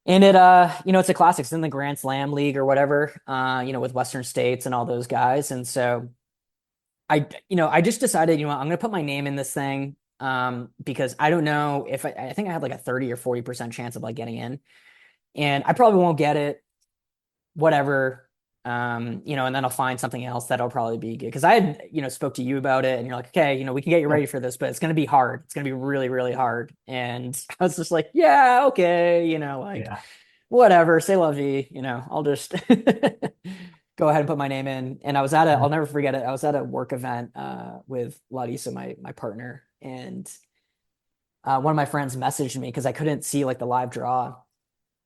Speaker 2: it's a classic. It's in the Grand Slam League or whatever, with Western States and all those guys. And so I just decided, I'm gonna put my name in this thing, because I don't know if I think I had like a 30 or 40% chance of like getting in, and I probably won't get it, whatever. And then I'll find something else that'll probably be good. Because I had, spoke to you about it, and you're like, okay, we can get you
Speaker 3: Yeah.
Speaker 2: ready for this, but it's gonna be hard. It's gonna be really, really hard. And I was just like, yeah, okay, like
Speaker 3: Yeah.
Speaker 2: whatever, say la vie, I'll just go ahead and put my name in. And I'll never forget it. I was at a work event with Larissa, my partner, and one of my friends messaged me because I couldn't see like the live draw.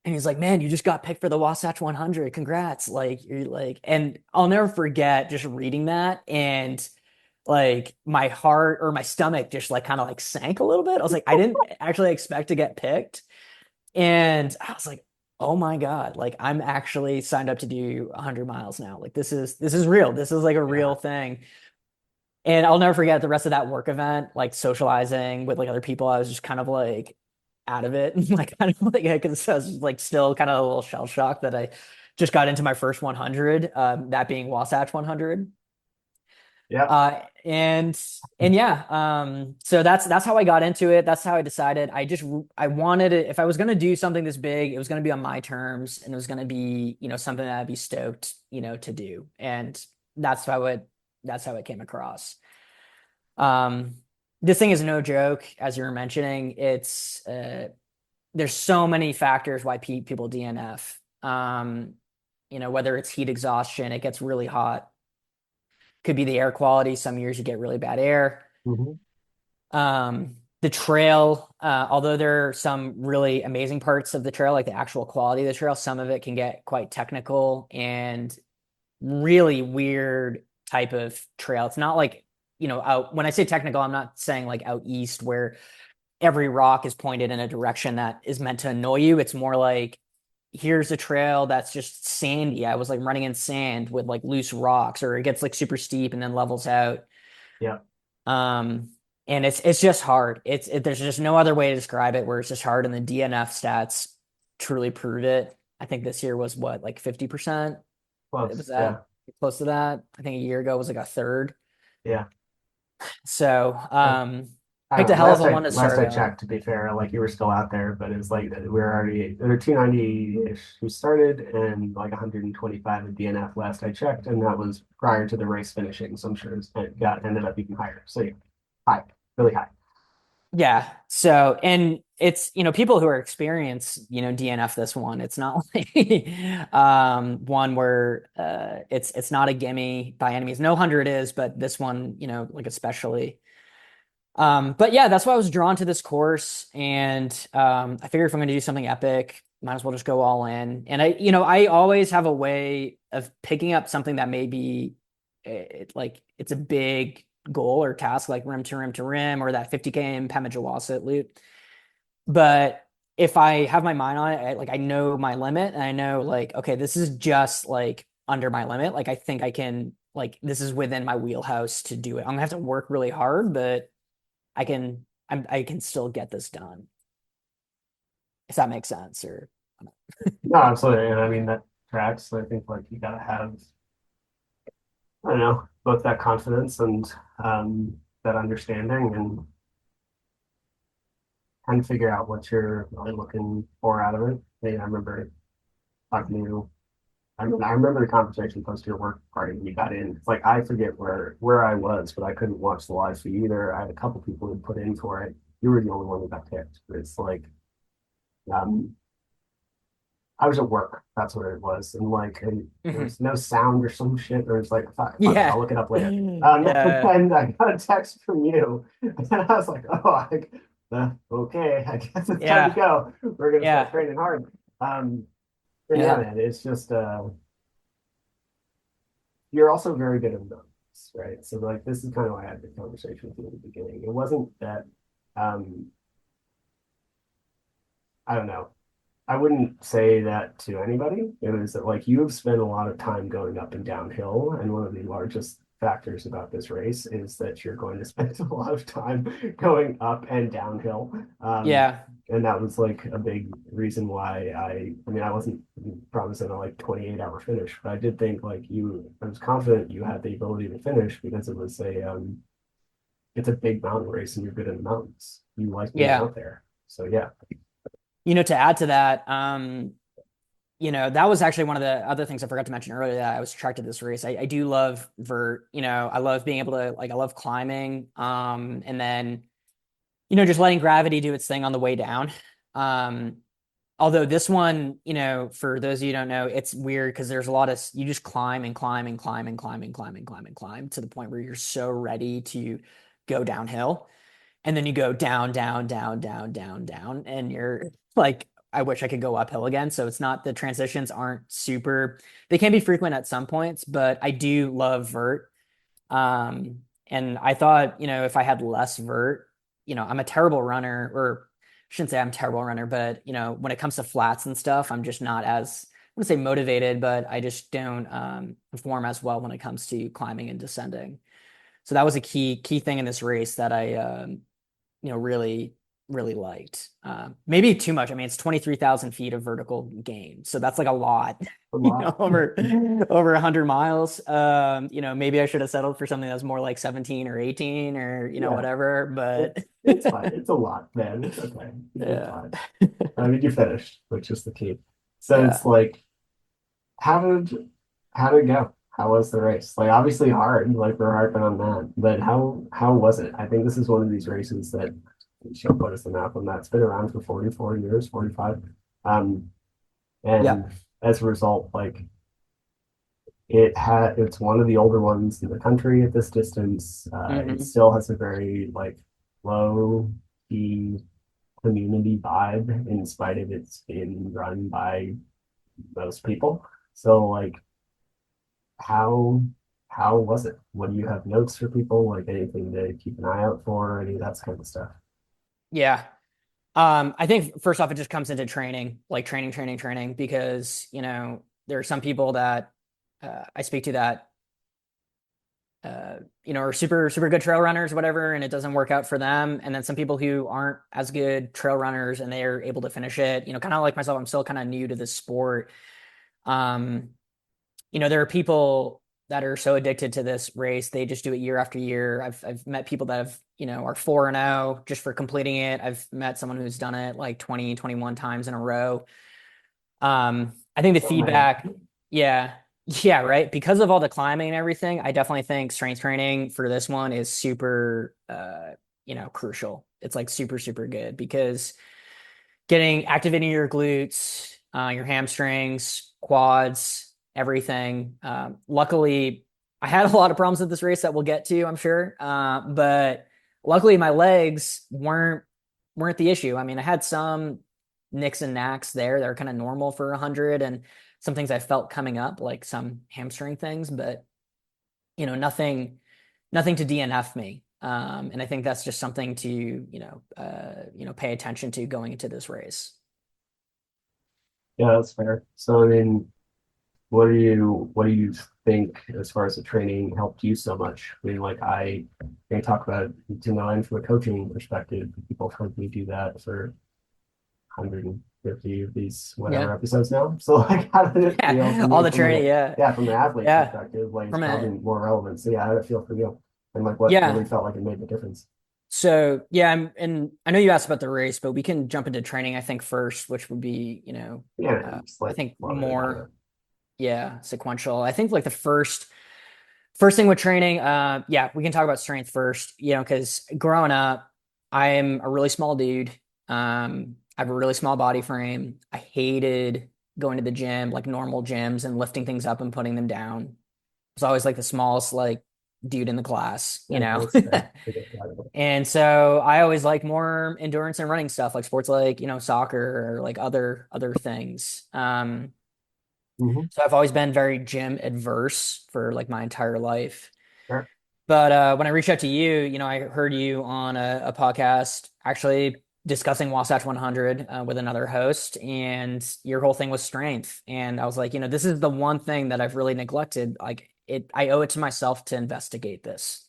Speaker 2: And he's like, man, you just got picked for the Wasatch 100. Congrats. Like, you're like, and I'll never forget just reading that. And like my heart or my stomach just like kind of like sank a little bit. I was like, I didn't actually expect to get picked. And I was like, oh my God, like I'm actually signed up to do 100 miles now. Like this is real. This is like a real
Speaker 3: Yeah.
Speaker 2: thing. And I'll never forget the rest of that work event, like socializing with like other people. I was just kind of like out of it, like kind of like because I was like still kind of a little shell shocked that I just got into my first 100, that being Wasatch 100.
Speaker 3: Yeah.
Speaker 2: And yeah, so that's how I got into it. That's how I decided. I wanted it. If I was gonna do something this big, it was gonna be on my terms, and it was gonna be, something that I'd be stoked, to do. And that's how it came across. Um, this thing is no joke, as you were mentioning. There's so many factors why people DNF. Whether it's heat exhaustion, it gets really hot. Could be the air quality. Some years you get really bad air.
Speaker 3: Hmm.
Speaker 2: The trail, although there are some really amazing parts of the trail, like the actual quality of the trail, some of it can get quite technical and really weird type of trail. It's not like, out when I say technical, I'm not saying like out east where every rock is pointed in a direction that is meant to annoy you. It's more like here's a trail that's just sandy. I was like running in sand with like loose rocks, or it gets like super steep and then levels out.
Speaker 3: Yeah.
Speaker 2: Um, and it's just hard. There's just no other way to describe it where it's just hard. And the DNF stats truly prove it. I think this year was what, like 50%? It was
Speaker 3: Close.
Speaker 2: that
Speaker 3: Yeah.
Speaker 2: close to that. I think a year ago it was like a third.
Speaker 3: Yeah.
Speaker 2: So
Speaker 3: But I
Speaker 2: picked
Speaker 3: don't
Speaker 2: a
Speaker 3: know.
Speaker 2: hell of
Speaker 3: Last
Speaker 2: a
Speaker 3: I
Speaker 2: one to
Speaker 3: last
Speaker 2: start
Speaker 3: I
Speaker 2: out.
Speaker 3: checked, to be fair, like you were still out there, but it's like we were already there were 290-ish who started and like 125 at DNF last I checked, and that was prior to the race finishing. So I'm sure it got ended up even higher. So yeah, high, really high.
Speaker 2: Yeah. So, and it's, people who are experienced, DNF this one. It's not like one where it's not a gimme by any means. No 100 is, but this one, like especially. But yeah, that's why I was drawn to this course. And I figured if I'm going to do something epic, might as well just go all in. And I always have a way of picking up something that maybe like it's a big goal or task, like rim to rim to rim, or that 50K in Pemigewasset loop. But if I have my mind on it, I know my limit, and I know like, okay, this is just like under my limit. Like I think I can, like, this is within my wheelhouse to do it. I'm gonna have to work really hard, but I can still get this done, if that makes sense. Or
Speaker 3: No, absolutely, and I mean that tracks. I think like you gotta have, I don't know, both that confidence and that understanding, and kind of figure out what you're really looking for out of it. I remember talking to you. I remember the conversation post your work party when you got in. It's like I forget where I was, but I couldn't watch the live feed either. I had a couple people who put in for it. You were the only one who got picked. But it's like um, I was at work. That's what it was, and there
Speaker 2: Mhm.
Speaker 3: was no sound or some shit. Or it's like fuck it,
Speaker 2: Yeah.
Speaker 3: I'll look it up later.
Speaker 2: Yeah.
Speaker 3: And I got a text from you, and I was like, okay, I guess it's time to
Speaker 2: Yeah.
Speaker 3: go. We're gonna start
Speaker 2: Yeah.
Speaker 3: training hard. Um, and yeah,
Speaker 2: Yeah.
Speaker 3: man, it's just you're also very good at numbers, right? So like this is kind of why I had the conversation with you at the beginning. It wasn't that um I don't know. I wouldn't say that to anybody. It was that like you have spent a lot of time going up and downhill, and one of the largest factors about this race is that you're going to spend a lot of time going up and downhill.
Speaker 2: Yeah.
Speaker 3: And that was like a big reason why I mean, I wasn't promising a like 28-hour finish, but I did think like I was confident you had the ability to finish because it's a big mountain race and you're good in the mountains. You like being
Speaker 2: Yeah.
Speaker 3: out there. So yeah.
Speaker 2: To add to that, that was actually one of the other things I forgot to mention earlier that I was attracted to this race. I do love vert. I love being able to, like, I love climbing. And then, just letting gravity do its thing on the way down. Um, Although this one, for those of you who don't know, it's weird because there's a lot of, you just climb and climb and climb and climb and climb and climb and climb to the point where you're so ready to go downhill. And then you go down, down, down, down, down, down, and you're like, I wish I could go uphill again. So it's not, the transitions aren't super, they can be frequent at some points, but I do love vert. And I thought, if I had less vert, I'm a terrible runner, or shouldn't say I'm a terrible runner, but when it comes to flats and stuff, I'm just not as, I wouldn't say motivated, but I just don't perform as well when it comes to climbing and descending. So that was a key thing in this race that I really really liked. Maybe too much. I mean, it's 23,000 feet of vertical gain, so that's like a lot.
Speaker 3: A lot.
Speaker 2: Over 100 miles. Maybe I should have settled for something that's more like 17 or 18 or
Speaker 3: Yeah,
Speaker 2: whatever. But
Speaker 3: it's fine. It's a lot, man. It's okay. You're doing
Speaker 2: yeah,
Speaker 3: fine. I mean, you finished, which is the key. So
Speaker 2: yeah.
Speaker 3: it's like, how did how did it go? How was the race? Like, obviously hard, like we're harping on that, but how was it? I think this is one of these races that she'll put us the map on that. It's been around for 44 years, 45. Um,
Speaker 2: Yeah.
Speaker 3: and as a result, like it's one of the older ones in the country at this distance. It
Speaker 2: Hmm.
Speaker 3: still has a very like low key community vibe in spite of it's being run by most people. So like how how was it? What do you have notes for people? Like anything to keep an eye out for, any of that kind of stuff?
Speaker 2: Yeah. I think first off, it just comes into training, like training, because there are some people that I speak to that are super, super good trail runners, whatever, and it doesn't work out for them. And then some people who aren't as good trail runners and they're able to finish it, kind of like myself, I'm still kind of new to this sport. Um, there are people that are so addicted to this race, they just do it year after year. I've met people that have, are 4-0 just for completing it. I've met someone who's done it like 20, 21 times in a row. I think the
Speaker 3: Oh man.
Speaker 2: feedback, yeah, yeah, right. Because of all the climbing and everything, I definitely think strength training for this one is super, crucial. It's like super, super good because activating your glutes, your hamstrings, quads, everything. Luckily, I had a lot of problems with this race that we'll get to, I'm sure. But luckily, my legs weren't the issue. I mean, I had some nicks and knacks there that are kind of normal for 100, and some things I felt coming up, like some hamstring things, but nothing to DNF me. And I think that's just something to pay attention to going into this race.
Speaker 3: Yeah, that's fair. So I mean, what do you think as far as the training helped you so much? I mean, like I talk about it to my end from a coaching perspective. People have heard me do that for 150 of these whatever
Speaker 2: Yeah.
Speaker 3: episodes now. So like how did it feel for
Speaker 2: Yeah. All
Speaker 3: me
Speaker 2: the
Speaker 3: from like
Speaker 2: training.
Speaker 3: a
Speaker 2: Yeah.
Speaker 3: yeah, from an athlete
Speaker 2: Yeah.
Speaker 3: perspective, like it's
Speaker 2: From
Speaker 3: probably
Speaker 2: a,
Speaker 3: more relevant. So yeah, how did it feel for you? And like what really
Speaker 2: yeah.
Speaker 3: felt like it made the difference?
Speaker 2: So yeah, and I know you asked about the race, but we can jump into training, I think, first, which would be,
Speaker 3: Yeah, just
Speaker 2: I
Speaker 3: like
Speaker 2: think
Speaker 3: flow right into
Speaker 2: more,
Speaker 3: it.
Speaker 2: yeah, sequential. I think like the first thing with training, yeah, we can talk about strength first, because growing up, I'm a really small dude. I have a really small body frame. I hated going to the gym, like normal gyms, and lifting things up and putting them down. I was always like the smallest like dude in the class,
Speaker 3: Yeah, that's fair. I get that.
Speaker 2: And so I always like more endurance and running stuff, like sports like, soccer or like other things.
Speaker 3: Mm-hmm.
Speaker 2: So I've always been very gym adverse for like my entire life.
Speaker 3: Sure.
Speaker 2: But when I reached out to you, I heard you on a podcast actually discussing Wasatch 100 with another host, and your whole thing was strength. And I was like, this is the one thing that I've really neglected. Like I owe it to myself to investigate this.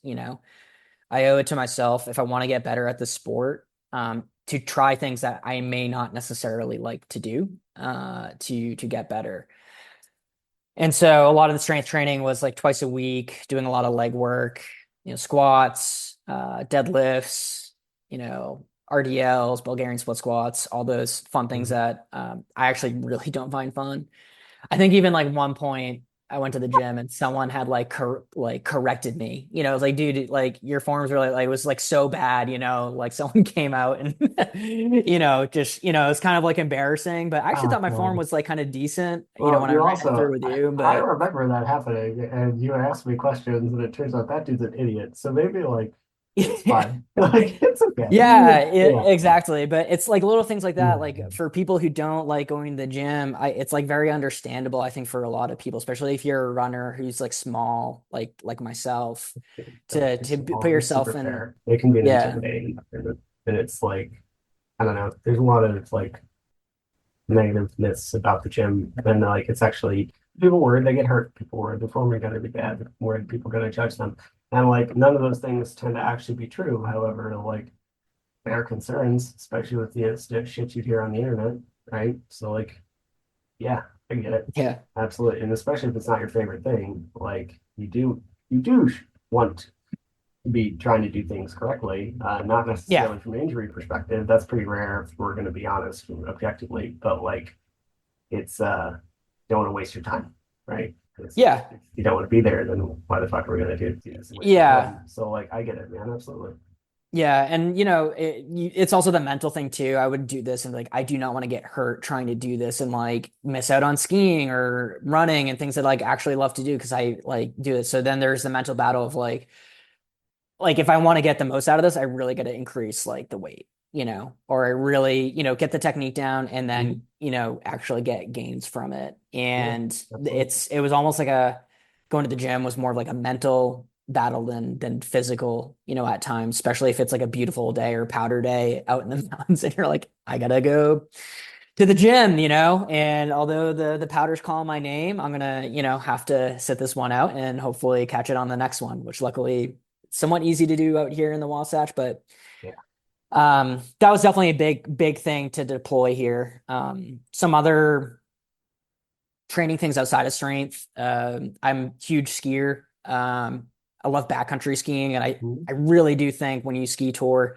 Speaker 2: I owe it to myself if I want to get better at the sport, to try things that I may not necessarily like to do, to get better. And so a lot of the strength training was like twice a week, doing a lot of leg work, squats, deadlifts, RDLs, Bulgarian split squats, all those fun things
Speaker 3: Mhm.
Speaker 2: that I actually really don't find fun. I think even like one point I went to the gym and someone had like corrected me. It was like, dude, like your forms were like it was like so bad, like someone came out and just it's kind of like embarrassing. But I actually
Speaker 3: Oh
Speaker 2: thought my form
Speaker 3: man.
Speaker 2: was like kind of decent,
Speaker 3: Well,
Speaker 2: when I
Speaker 3: you
Speaker 2: ran through
Speaker 3: also,
Speaker 2: with you.
Speaker 3: I
Speaker 2: But
Speaker 3: remember that happening, and you asked me questions, and it turns out that dude's an idiot. So maybe like it's fine. Like it's okay.
Speaker 2: yeah,
Speaker 3: Yeah.
Speaker 2: exactly. But it's like little things like that. Like
Speaker 3: Mhm.
Speaker 2: for people who don't like going to the gym, it's like very understandable, I think, for a lot of people, especially if you're a runner who's like small, like myself,
Speaker 3: Don't
Speaker 2: to
Speaker 3: be
Speaker 2: put
Speaker 3: small. Be super
Speaker 2: yourself in.
Speaker 3: fair. It can be an
Speaker 2: Yeah,
Speaker 3: intimidating environment, and it's like I don't know. There's a lot of like negative myths about the gym, and like it's actually people worried they get hurt, people worried the form are going to be bad, people worried people are going to judge them, and like none of those things tend to actually be true. However, like there are concerns, especially with the shit you hear on the internet, right? So like, yeah, I get it,
Speaker 2: Yeah.
Speaker 3: absolutely, and especially if it's not your favorite thing, like you do want be trying to do things correctly, not
Speaker 2: Yeah.
Speaker 3: necessarily from an injury perspective. That's pretty rare if we're going to be honest objectively, but like it's don't want to waste your time, right?
Speaker 2: Yeah.
Speaker 3: If you don't want to be there, then why the fuck are we going to do this and waste your
Speaker 2: Yeah.
Speaker 3: time? So like I get it, man, absolutely.
Speaker 2: Yeah, and it's also the mental thing too. I would do this and like I do not want to get hurt trying to do this and like miss out on skiing or running and things that I like actually love to do because I like do it. So then there's the mental battle of like if I want to get the most out of this, I really got to increase like the weight, or I really, get the technique down and
Speaker 3: Mhm.
Speaker 2: then, actually get gains from it.
Speaker 3: Yeah,
Speaker 2: And
Speaker 3: absolutely.
Speaker 2: it was almost like going to the gym was more of like a mental battle than physical, at times, especially if it's like a beautiful day or powder day out in the mountains and you're like, I gotta go to the gym, and although the powder's calling my name, I'm gonna, have to sit this one out and hopefully catch it on the next one, which luckily somewhat easy to do out here in the Wasatch, but
Speaker 3: Yeah.
Speaker 2: that was definitely a big thing to deploy here. Some other training things outside of strength. I'm a huge skier. I love backcountry skiing, and I
Speaker 3: Mhm.
Speaker 2: I really do think when you ski tour,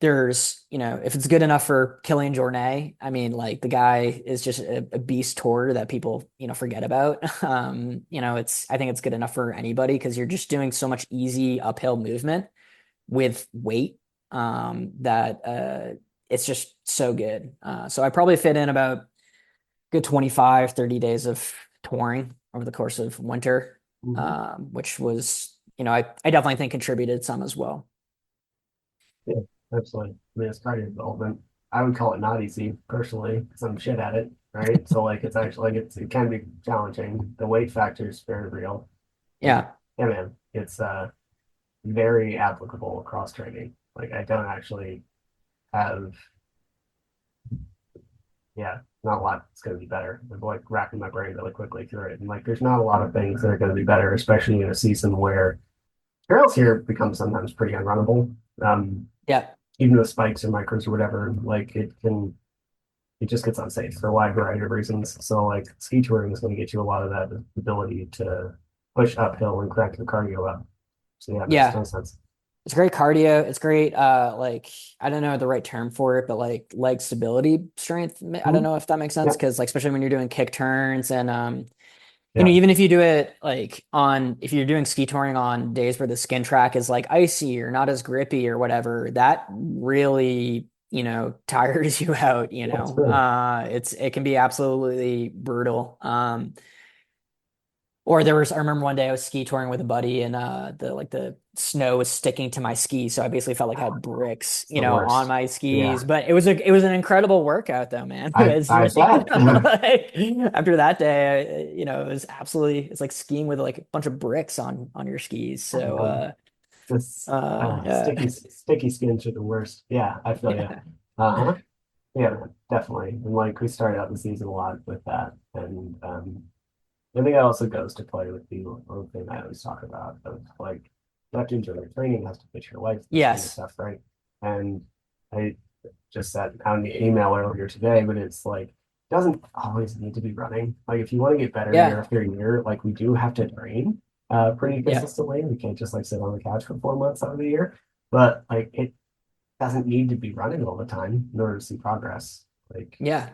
Speaker 2: there's, if it's good enough for Killian Jornet, I mean, like the guy is just a beast tour that people, forget about. I think it's good enough for anybody because you're just doing so much easy uphill movement with weight, that it's just so good. So I probably fit in about good 25, 30 days of touring over the course of winter,
Speaker 3: Mhm.
Speaker 2: which was, I definitely think contributed some as well.
Speaker 3: Yeah, absolutely. I mean, it's cardio development. I would call it not easy personally because I'm shit at it, right? So like it's actually like it can be challenging. The weight factor is very real. Like,
Speaker 2: Yeah.
Speaker 3: yeah, man, it's very applicable across training. Like I don't actually have, yeah, not a lot that's going to be better. I'm like racking my brain really quickly through it, and like there's not a lot of things that are going to be better, especially in a season where trails here become sometimes pretty unrunnable.
Speaker 2: Yeah.
Speaker 3: Even with spikes or micros or whatever, like it just gets unsafe for a wide variety of reasons. So like ski touring is going to get you a lot of that ability to push uphill and crank your cardio up. So yeah, it makes a ton
Speaker 2: Yeah.
Speaker 3: of sense.
Speaker 2: It's great cardio. It's great, like, I don't know the right term for it, but like leg stability strength. I don't
Speaker 3: Mhm.
Speaker 2: know if that makes sense
Speaker 3: Yeah,
Speaker 2: because, like, especially when you're doing kick turns and,
Speaker 3: yeah,
Speaker 2: even if you do it like if you're doing ski touring on days where the skin track is like icy or not as grippy or whatever, that really, tires you out,
Speaker 3: yeah, it's true.
Speaker 2: it can be absolutely brutal. Or I remember one day I was ski touring with a buddy and the snow was sticking to my skis. So I basically felt like I had bricks,
Speaker 3: It's the
Speaker 2: on
Speaker 3: worst.
Speaker 2: my
Speaker 3: Yeah,
Speaker 2: skis. But it was an incredible workout though, man. It was
Speaker 3: I
Speaker 2: like,
Speaker 3: bet.
Speaker 2: like, after that day, it was it's like skiing with like a bunch of bricks on your skis. So
Speaker 3: This
Speaker 2: yeah.
Speaker 3: sticky skins are the worst. Yeah, I feel you. Uh-huh. Yeah, man, definitely. And like we started out the season a lot with that. And I think it also goes to play with the one thing I always talk about of like you have to enjoy your training, has to fit your life, this kind of
Speaker 2: Yes.
Speaker 3: stuff, right? And I just said on the email earlier today, but it's like it doesn't always need to be running. Like if you want to get better year
Speaker 2: Yeah.
Speaker 3: after year, like we do have to train pretty
Speaker 2: Yeah.
Speaker 3: consistently. We can't just like sit on the couch for 4 months out of the year. But like it doesn't need to be running all the time in order to see progress. Like
Speaker 2: Yeah.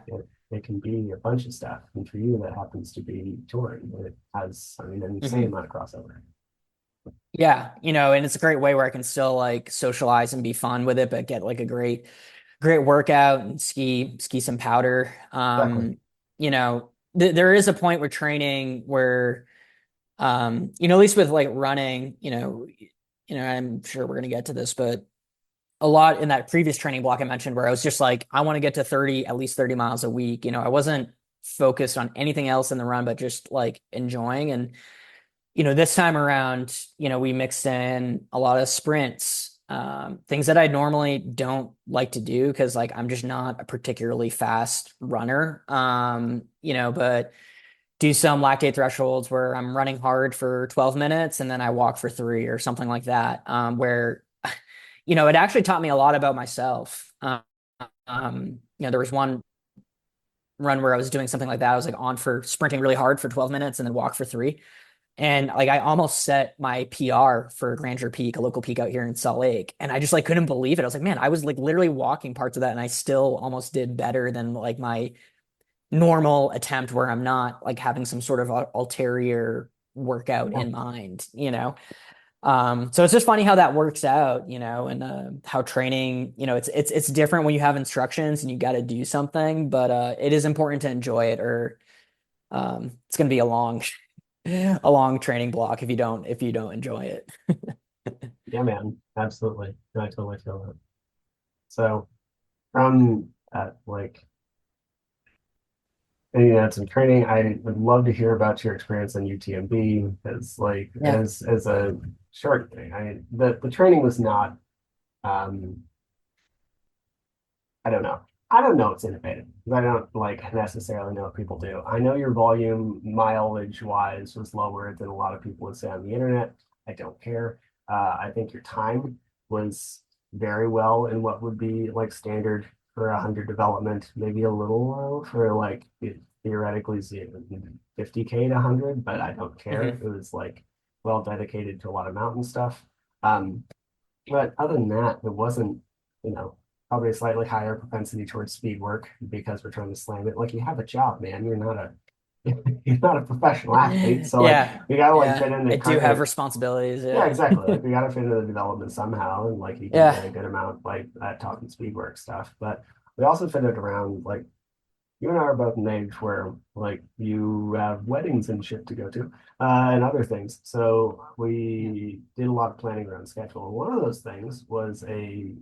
Speaker 3: it can be a bunch of stuff. And for you, that happens to be touring. It has, I mean, an insane
Speaker 2: Hmm.
Speaker 3: amount of crossover.
Speaker 2: Yeah. And it's a great way where I can still like socialize and be fun with it, but get like a great workout and ski some powder.
Speaker 3: Exactly.
Speaker 2: There is a point with training where, at least with like running, I'm sure we're gonna get to this, but a lot in that previous training block I mentioned where I was just like, I want to get to at least 30 miles a week. I wasn't focused on anything else in the run, but just like enjoying. And this time around, we mixed in a lot of sprints, things that I normally don't like to do because like I'm just not a particularly fast runner. But do some lactate thresholds where I'm running hard for 12 minutes and then I walk for 3 or something like that. Where it actually taught me a lot about myself. There was one run where I was doing something like that. I was like on for sprinting really hard for 12 minutes and then walk for 3. And like I almost set my PR for Grandeur Peak, a local peak out here in Salt Lake. And I just like couldn't believe it. I was like, man, I was like literally walking parts of that and I still almost did better than like my normal attempt where I'm not like having some sort of ulterior workout
Speaker 3: Yeah.
Speaker 2: in mind. So it's just funny how that works out, and how training, it's different when you have instructions and you got to do something, but it is important to enjoy it, or it's going to be a long training block if you don't enjoy it.
Speaker 3: Yeah, man, absolutely. No, I totally feel that. So from like any some training, I would love to hear about your experience on UTMB as like
Speaker 2: Yeah.
Speaker 3: as a short thing. The training was not um I don't know. I don't know it's innovative because I don't like necessarily know what people do. I know your volume mileage wise was lower than a lot of people would say on the internet. I don't care. I think your time was very well in what would be like standard for 100 development, maybe a little low for like theoretically 50K to 100, but I don't care.
Speaker 2: Hmm.
Speaker 3: It was like well dedicated to a lot of mountain stuff. Um, but other than that, it wasn't, you know, probably a slightly higher propensity towards speed work because we're trying to slam it. Like you have a job, man. You're not a professional athlete. So like
Speaker 2: Yeah.
Speaker 3: we gotta like
Speaker 2: Yeah.
Speaker 3: fit in
Speaker 2: I
Speaker 3: the
Speaker 2: do have responsibilities.
Speaker 3: yeah,
Speaker 2: Yeah.
Speaker 3: exactly. Like we gotta fit into the development somehow and like you can
Speaker 2: Yeah.
Speaker 3: get a good amount like that talking speed work stuff. But we also fit it around like you and I are both in an age where like you have weddings and shit to go to, and other things. So
Speaker 2: Yeah.
Speaker 3: we did a lot of planning around schedule. And one of those things was a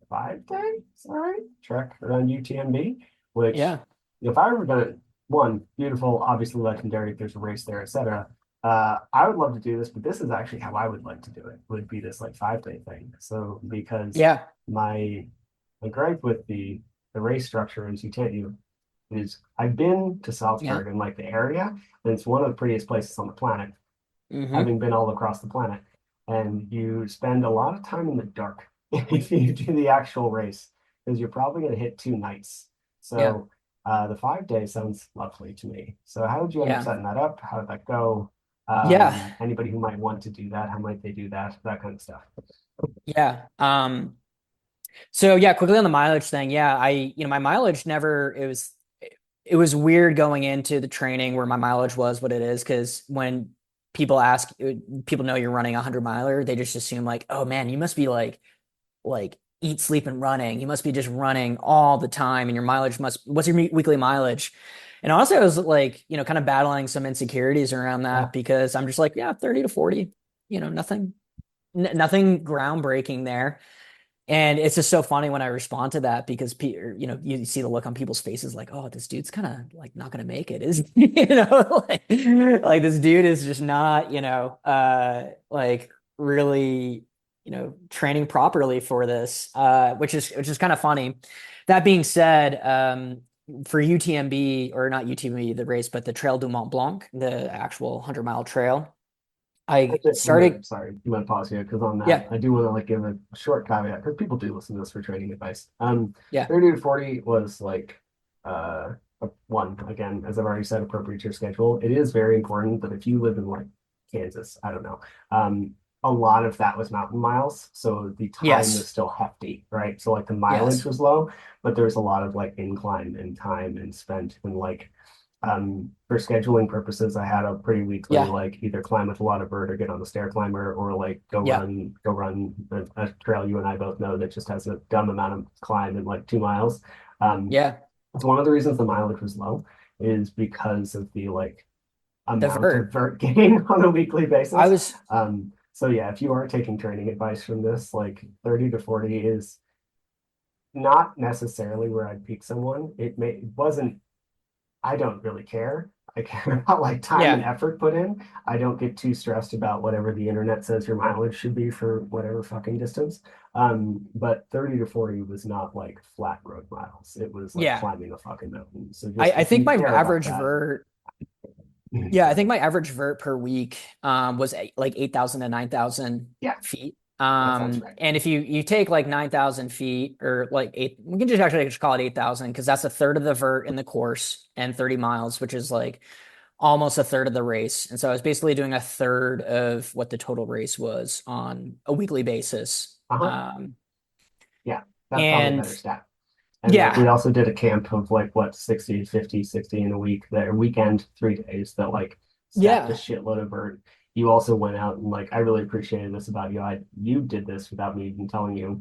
Speaker 3: 5 day, sorry, trek around UTMB, which
Speaker 2: Yeah.
Speaker 3: if I were gonna one, beautiful, obviously legendary, if there's a race there, etc. I would love to do this, but this is actually how I would like to do it, would be this like 5 day thing. So because
Speaker 2: Yeah.
Speaker 3: my my gripe with the race structure is I've been to
Speaker 2: Yeah.
Speaker 3: Salzburg and like the area, and it's one of the prettiest places on the planet,
Speaker 2: Hmm.
Speaker 3: having been all across the planet. And you spend a lot of time in the dark if you do the actual race, because you're probably going to hit 2 nights.
Speaker 2: Yeah.
Speaker 3: So the 5 day sounds lovely to me. So how did you end up
Speaker 2: Yeah.
Speaker 3: setting that up? How did that go?
Speaker 2: Yeah.
Speaker 3: Anybody who might want to do that, how might they do that? That kind of stuff.
Speaker 2: Yeah. So yeah, quickly on the mileage thing. Yeah, my mileage never, it was weird going into the training where my mileage was what it is. Cause when people know you're running a 100 miler, they just assume like, oh man, you must be like eat, sleep, and running. You must be just running all the time. And your mileage what's your weekly mileage? And honestly, I was like, kind of battling some insecurities around
Speaker 3: Yeah,
Speaker 2: that because I'm just like, yeah, 30 to 40, nothing groundbreaking there. And it's just so funny when I respond to that because Peter, you see the look on people's faces like, oh, this dude's kind of like not gonna make it, is like this dude is just not, like really, training properly for this, which is kind of funny. That being said, for UTMB or not UTMB, the race, but the Trail du Mont Blanc, the actual 100-mile trail, I
Speaker 3: actually,
Speaker 2: started,
Speaker 3: sorry, I'm gonna pause here because on that,
Speaker 2: yeah,
Speaker 3: I do want to like give a short caveat because people do listen to this for training advice.
Speaker 2: yeah,
Speaker 3: 30 to 40 was like one again, as I've already said, appropriate to your schedule. It is very important that if you live in like Kansas, I don't know, a lot of that was mountain miles, so the time is
Speaker 2: yes,
Speaker 3: still hefty, right? So like the mileage
Speaker 2: yes,
Speaker 3: was low, but there's a lot of like incline and time and spent and like for scheduling purposes, I had a pretty weekly
Speaker 2: yeah,
Speaker 3: like either climb with a lot of bird or get on the stair climber or like
Speaker 2: yeah.
Speaker 3: go run a trail you and I both know that just has a dumb amount of climb in like 2 miles. Um,
Speaker 2: Yeah,
Speaker 3: it's one of the reasons the mileage was low is because of the like
Speaker 2: the
Speaker 3: amount of
Speaker 2: vert.
Speaker 3: vert gain on a weekly
Speaker 2: I
Speaker 3: basis.
Speaker 2: was,
Speaker 3: So yeah, if you are taking training advice from this, like 30 to 40 is not necessarily where I'd peak someone. It wasn't I don't really care. I care about like time and
Speaker 2: Yeah.
Speaker 3: effort put in. I don't get too stressed about whatever the internet says your mileage should be for whatever fucking distance. But 30 to 40 was not like flat road miles. It was like
Speaker 2: Yeah.
Speaker 3: climbing a fucking mountain. So
Speaker 2: I,
Speaker 3: just
Speaker 2: I
Speaker 3: if
Speaker 2: think
Speaker 3: you
Speaker 2: my
Speaker 3: care about
Speaker 2: average
Speaker 3: that,
Speaker 2: vert, yeah, I think my average vert per week was like 8,000 to 9,000
Speaker 3: yeah,
Speaker 2: feet.
Speaker 3: that sounds right.
Speaker 2: And if you take like 9,000 feet or like eight, we can just actually just call it 8,000 because that's a third of the vert in the course and 30 miles, which is like almost a third of the race. And so I was basically doing a third of what the total race was on a weekly basis.
Speaker 3: Uh-huh. Yeah, that's probably a
Speaker 2: And
Speaker 3: better stat. And like we
Speaker 2: yeah,
Speaker 3: also did a camp of like what 60, 50, 60 in a week that weekend, 3 days that like stacked a
Speaker 2: yeah.
Speaker 3: shitload of bird. You also went out and like I really appreciated this about you. You did this without me even telling you.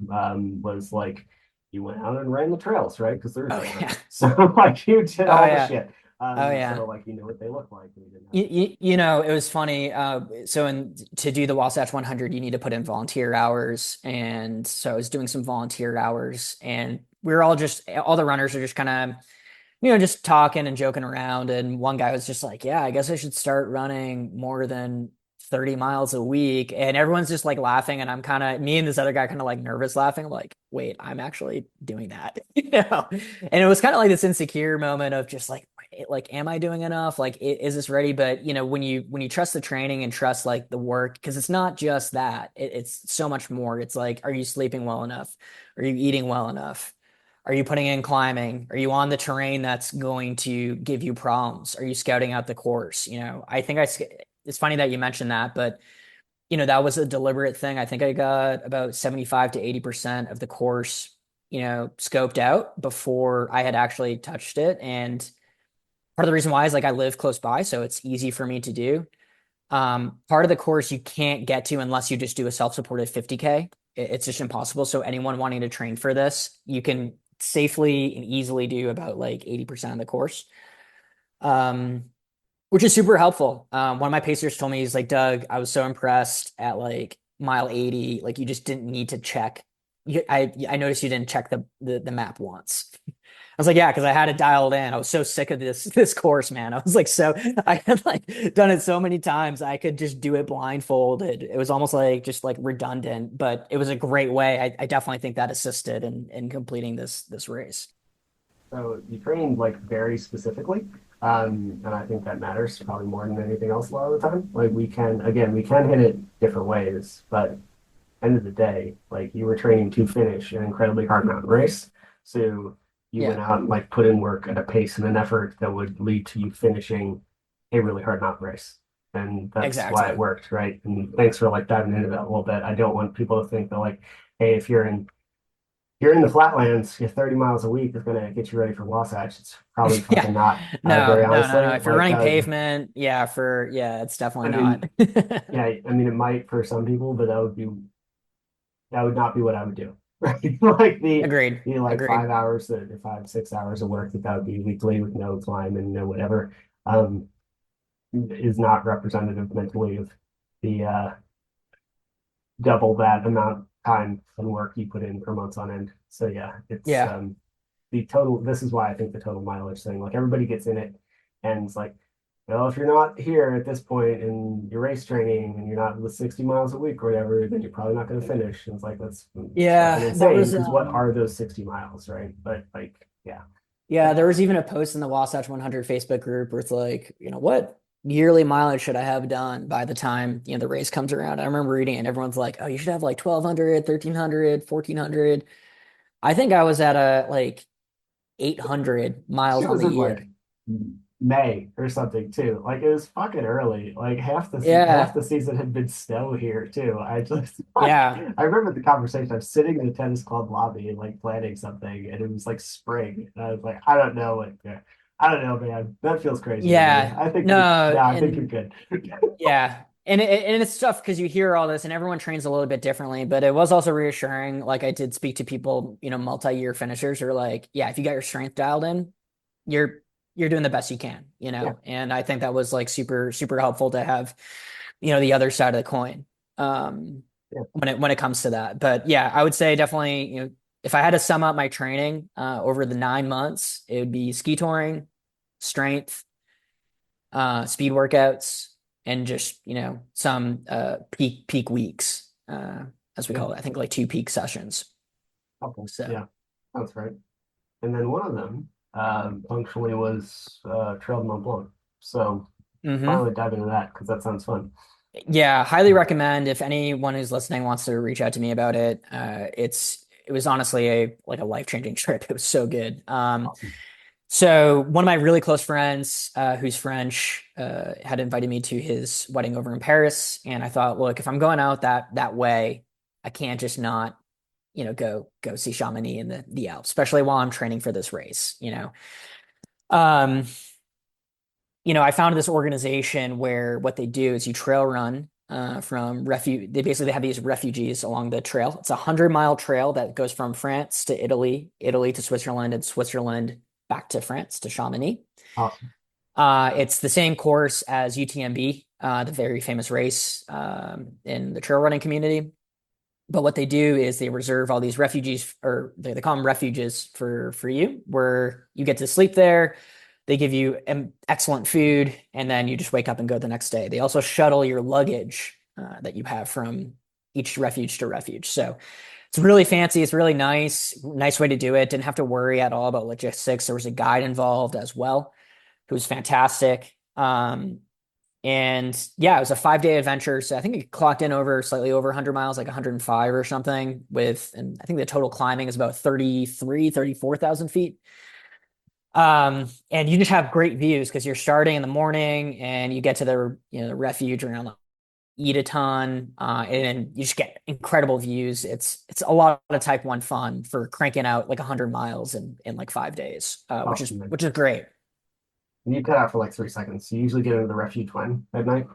Speaker 3: Was like you went out and ran the trails, right? Because there's
Speaker 2: Oh
Speaker 3: none.
Speaker 2: yeah.
Speaker 3: So like you did
Speaker 2: Oh
Speaker 3: all the
Speaker 2: yeah.
Speaker 3: shit.
Speaker 2: Oh
Speaker 3: So
Speaker 2: yeah.
Speaker 3: like you know what they look like. And you didn't have
Speaker 2: You know, it was funny. To do the Wasatch 100, you need to put in volunteer hours. And so I was doing some volunteer hours, and we were all the runners are just kind of, just talking and joking around. And one guy was just like, yeah, I guess I should start running more than 30 miles a week. And everyone's just like laughing. And me and this other guy kind of like nervous laughing. I'm like, wait, I'm actually doing that, And it was kind of like this insecure moment of just like, am I doing enough? Like, is this ready? But when you trust the training and trust like the work, because it's not just that, it's so much more. It's like, are you sleeping well enough? Are you eating well enough? Are you putting in climbing? Are you on the terrain that's going to give you problems? Are you scouting out the course? It's funny that you mentioned that, but that was a deliberate thing. I think I got about 75 to 80% of the course, scoped out before I had actually touched it. And part of the reason why is like I live close by, so it's easy for me to do. Part of the course you can't get to unless you just do a self-supported 50K. It's just impossible. So anyone wanting to train for this, you can safely and easily do about like 80% of the course, which is super helpful. One of my pacers told me, he's like, Doug, I was so impressed at like mile 80. Like you just didn't need to check. I noticed you didn't check the map once. I was like, yeah, because I had it dialed in. I was so sick of this course, man. I was like, I had like done it so many times. I could just do it blindfolded. It was almost like just like redundant, but it was a great way. I definitely think that assisted in completing this race.
Speaker 3: So you train like very specifically. And I think that matters probably more than anything else a lot of the time. Like we can hit it different ways, but end of the day, like you were training to finish an incredibly hard mountain race. So you
Speaker 2: Yeah,
Speaker 3: went out and like put in work at a pace and an effort that would lead to you finishing a really hard mountain race. And that's why it
Speaker 2: exactly.
Speaker 3: worked, right? And thanks for like diving into that a little bit. I don't want people to think that like, hey, if you're in the flatlands, your 30 miles a week is gonna get you ready for Wasatch. It's probably
Speaker 2: Yeah.
Speaker 3: fucking not,
Speaker 2: No,
Speaker 3: very
Speaker 2: no, no,
Speaker 3: honestly.
Speaker 2: no. If you're
Speaker 3: Like
Speaker 2: running pavement, yeah, it's
Speaker 3: I
Speaker 2: definitely not.
Speaker 3: mean, yeah, I mean it might for some people, but that would not be what I would do. Right? Like
Speaker 2: Agreed.
Speaker 3: the like
Speaker 2: Agreed.
Speaker 3: 5 hours, the 5, 6 hours of work that would be weekly with no climb and no whatever, um, is not representative mentally of the double that amount of time and work you put in for months on end. So yeah, it's
Speaker 2: Yeah.
Speaker 3: the total. This is why I think the total mileage thing, like everybody gets in it, and it's like, well, if you're not here at this point in your race training and you're not with 60 miles a week or whatever, then you're probably not going to finish. And it's like that's fucking
Speaker 2: Yeah, there
Speaker 3: insane
Speaker 2: was
Speaker 3: because what are those 60 miles, right? But like, yeah,
Speaker 2: yeah, there was even a post in the Wasatch 100 Facebook group where it's like, what yearly mileage should I have done by the time, the race comes around? I remember reading it and everyone's like, oh, you should have like 1,200, 1,300, 1,400. I think I was at a like 800 miles
Speaker 3: shit
Speaker 2: on
Speaker 3: was
Speaker 2: the
Speaker 3: in like
Speaker 2: year.
Speaker 3: May or something too. Like it was fucking early. Like half
Speaker 2: Yeah.
Speaker 3: the season had been snow here too. I just like
Speaker 2: Yeah.
Speaker 3: I remember the conversation. I'm sitting in the tennis club lobby and like planning something, and it was like spring. And I was like, I don't know what. I don't know, man. That feels crazy to me.
Speaker 2: Yeah. No,
Speaker 3: I think you're
Speaker 2: and
Speaker 3: good.
Speaker 2: yeah. And it's tough because you hear all this and everyone trains a little bit differently, but it was also reassuring. Like I did speak to people, multi-year finishers who are like, yeah, if you got your strength dialed in, you're you're doing the best you can,
Speaker 3: Yeah,
Speaker 2: And I think that was like super, super helpful to have, the other side of the coin.
Speaker 3: yeah.
Speaker 2: When it comes to that. But yeah, I would say definitely, if I had to sum up my training over the 9 months, it would be ski touring, strength, speed workouts, and just, some peak weeks, as we
Speaker 3: Yeah.
Speaker 2: call it. I think like two peak sessions.
Speaker 3: Okay.
Speaker 2: So,
Speaker 3: Yeah. That's right. And then one of them functionally was Trail de Mont Blanc. So
Speaker 2: mhm.
Speaker 3: finally dive into that because that sounds fun.
Speaker 2: Yeah, highly recommend if anyone who's listening wants to reach out to me about it. It was honestly a life-changing trip. It was so good.
Speaker 3: Awesome.
Speaker 2: So one of my really close friends, who's French, had invited me to his wedding over in Paris, and I thought, look, if I'm going out that way, I can't just not, go see Chamonix in the Alps, especially while I'm training for this race. Um, I found this organization where what they do is you trail run, from refuge. They have these refugees along the trail. It's a 100-mile trail that goes from France to Italy, Italy to Switzerland, and Switzerland back to France to Chamonix.
Speaker 3: Awesome.
Speaker 2: It's the same course as UTMB, the very famous race, in the trail running community. But what they do is they reserve all these refugees, or they call them refuges for you, where you get to sleep there. They give you excellent food, and then you just wake up and go the next day. They also shuttle your luggage, that you have from each refuge to refuge. So it's really fancy. It's really nice way to do it. Didn't have to worry at all about logistics. There was a guide involved as well, who was fantastic. And yeah, it was a 5-day adventure. So I think it clocked in slightly over 100 miles, like 105 or something, and I think the total climbing is about 34,000 feet. And you just have great views because you're starting in the morning and you get to the refuge around like Etaton, and you just get incredible views. It's a lot of type 1 fun for cranking out like 100 miles in like 5 days,
Speaker 3: Awesome, man.
Speaker 2: which is great.
Speaker 3: And you cut out for like 3 seconds. You usually get into the refuge when at night.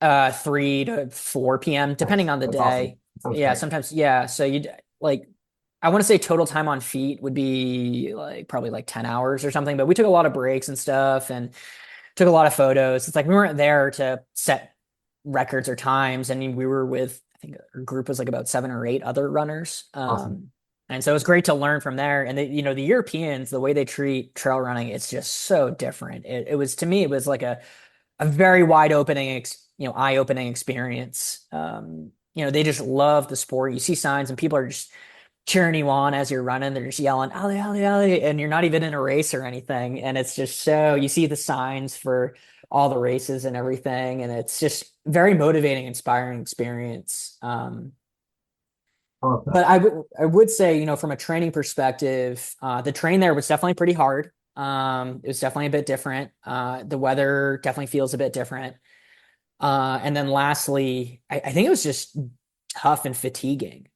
Speaker 2: 3 to 4 p.m. depending
Speaker 3: Nice.
Speaker 2: on the
Speaker 3: That's awesome.
Speaker 2: day.
Speaker 3: That sounds
Speaker 2: Yeah,
Speaker 3: great.
Speaker 2: sometimes. Yeah, so you'd like, I want to say total time on feet would be like probably like 10 hours or something, but we took a lot of breaks and stuff and took a lot of photos. It's like we weren't there to set records or times. I mean, we were with, I think our group was like about 7 or 8 other runners.
Speaker 3: Awesome.
Speaker 2: And so it was great to learn from there. And the Europeans, the way they treat trail running, it's just so different. It was, to me, it was like a very wide opening, eye opening experience. They just love the sport. You see signs and people are just cheering you on as you're running. They're just yelling, "Ali, Ali, Ali," and you're not even in a race or anything. And it's just so, you see the signs for all the races and everything. And it's just very motivating, inspiring experience.
Speaker 3: I love that.
Speaker 2: But I would say, from a training perspective, the train there was definitely pretty hard. It was definitely a bit different. The weather definitely feels a bit different. And then lastly, I think it was just tough and fatiguing.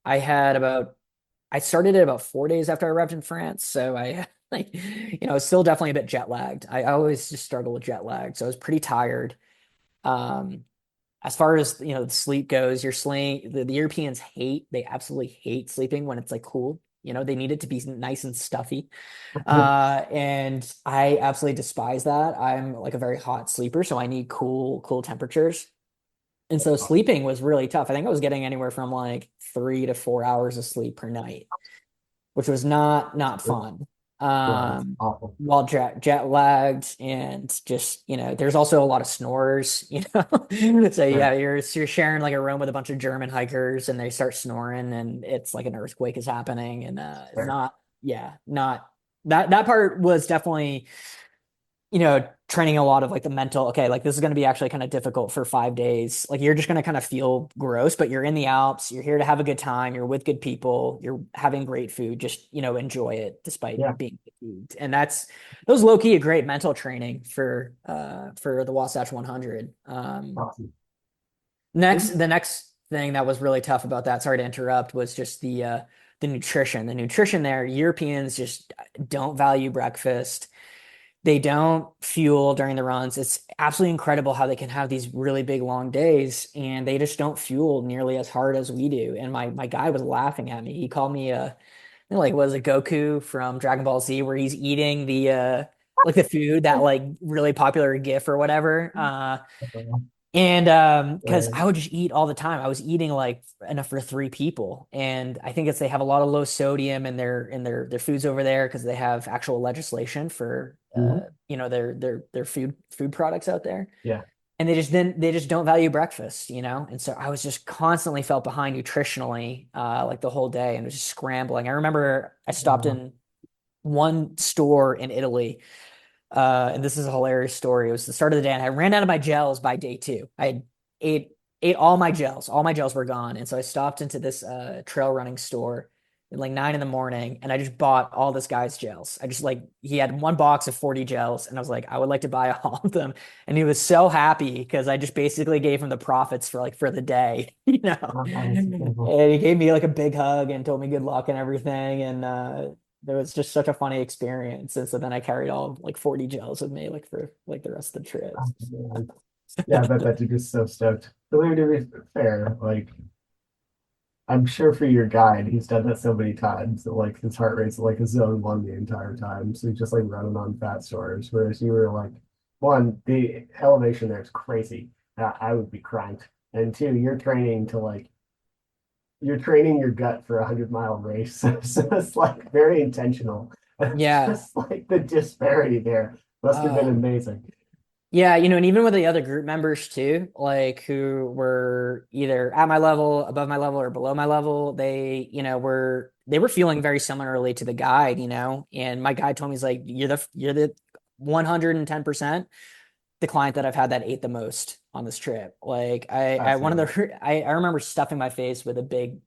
Speaker 2: I had about, I started it about 4 days after I arrived in France. So I like, still definitely a bit jet lagged. I always just struggle with jet lag. So I was pretty tired. Um, as far as, the sleep goes, the Europeans they absolutely hate sleeping when it's like cool. They need it to be nice and stuffy. And I absolutely despise that. I'm like a very hot sleeper, so I need cool temperatures. And so
Speaker 3: Awesome.
Speaker 2: sleeping was really tough. I think I was getting anywhere from like 3 to 4 hours of sleep per night, which was not fun.
Speaker 3: No, that's
Speaker 2: Um,
Speaker 3: awful.
Speaker 2: while jet lagged, and just, there's also a lot of snores. So
Speaker 3: Yeah.
Speaker 2: yeah, you're sharing like a room with a bunch of German hikers, and they start snoring, and it's like an earthquake is happening, and it's
Speaker 3: Fair.
Speaker 2: not, yeah, not that part was definitely, training a lot of like the mental, okay, like this is going to be actually kind of difficult for 5 days. Like you're just going to kind of feel gross, but you're in the Alps, you're here to have a good time, you're with good people, you're having great food, just, enjoy it despite
Speaker 3: Yeah.
Speaker 2: being fatigued. And those low key a great mental training for the Wasatch 100.
Speaker 3: Awesome.
Speaker 2: The next thing that was really tough about that, sorry to interrupt, was just the nutrition. The nutrition there, Europeans just don't value breakfast. They don't fuel during the runs. It's absolutely incredible how they can have these really big long days and they just don't fuel nearly as hard as we do. And my guy was laughing at me. He called me like, was it Goku from Dragon Ball Z, where he's eating the like the food, that like really popular GIF or whatever. And because
Speaker 3: Right.
Speaker 2: I would just eat all the time. I was eating like enough for 3 people. And I think it's they have a lot of low sodium in their foods over there because they have actual legislation for
Speaker 3: Mhm.
Speaker 2: their food products out there.
Speaker 3: Yeah.
Speaker 2: And they just don't value breakfast. And so I was just constantly felt behind nutritionally like the whole day and was just scrambling. I remember I stopped
Speaker 3: Uh,
Speaker 2: in one store in Italy, and this is a hilarious story. It was the start of the day, and I ran out of my gels by day two. I had ate all my gels. All my gels were gone, and so I stopped into this trail running store at like 9 in the morning, and I just bought all this guy's gels. I just like he had one box of 40 gels, and I was like, I would like to buy all of them, and he was so happy because I just basically gave him the profits for the day,
Speaker 3: That's
Speaker 2: And
Speaker 3: incredible.
Speaker 2: he gave me like a big hug and told me good luck and everything, and it was just such a funny experience. And so then I carried all like 40 gels with me like for like the rest of the trip.
Speaker 3: Oh, man. Yeah, I bet that dude is so stoked. But to be fair, like I'm sure for your guide, he's done that so many times that like his heart rate's like a zone one the entire time. So he's just like running on fat stores. Whereas you were like, one, the elevation there is crazy. I would be cranked. And two, you're training your gut for 100-mile race. So it's like very intentional. It's
Speaker 2: Yeah.
Speaker 3: just like the disparity there must have been
Speaker 2: Oh,
Speaker 3: amazing.
Speaker 2: yeah. And even with the other group members too, like who were either at my level, above my level, or below my level, they were feeling very similarly to the guide. And my guide told me, he's like, you're the 110% the client that I've had that ate the most on this trip. Like one of
Speaker 3: Fascinating.
Speaker 2: I remember stuffing my face with a big,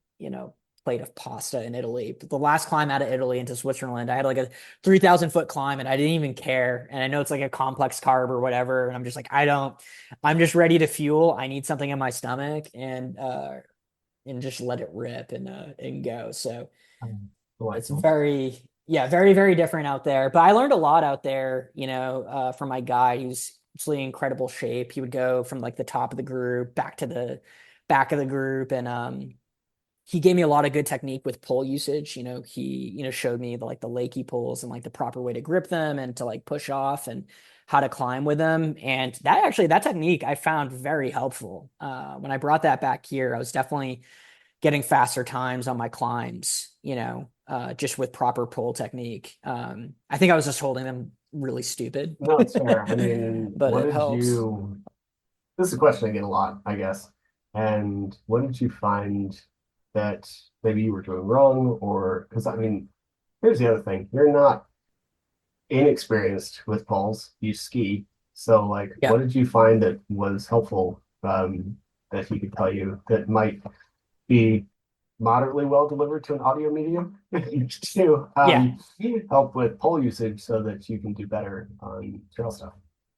Speaker 2: plate of pasta in Italy. But the last climb out of Italy into Switzerland, I had like a 3,000 foot climb and I didn't even care. And I know it's like a complex carb or whatever. And I'm just like, I'm just ready to fuel. I need something in my stomach and just let it rip and go. So it's
Speaker 3: Delightful.
Speaker 2: very, yeah, very, very different out there. But I learned a lot out there, from my guy. He was absolutely incredible shape. He would go from like the top of the group back to the back of the group. And he gave me a lot of good technique with pole usage. He showed me the Lakey poles and like the proper way to grip them and to like push off and how to climb with them. And that technique I found very helpful. When I brought that back here, I was definitely getting faster times on my climbs, just with proper pole technique. I think I was just holding them really stupid,
Speaker 3: No, it's fair. I mean,
Speaker 2: but it helps.
Speaker 3: this is a question I get a lot, I guess. And what did you find that maybe you were doing wrong? Or, because I mean, here's the other thing. You're not inexperienced with poles. You ski. So, like,
Speaker 2: Yeah.
Speaker 3: what did you find that was helpful that he could tell you that might be moderately well delivered to an audio medium to
Speaker 2: Yeah.
Speaker 3: help with pole usage so that you can do better on trail stuff?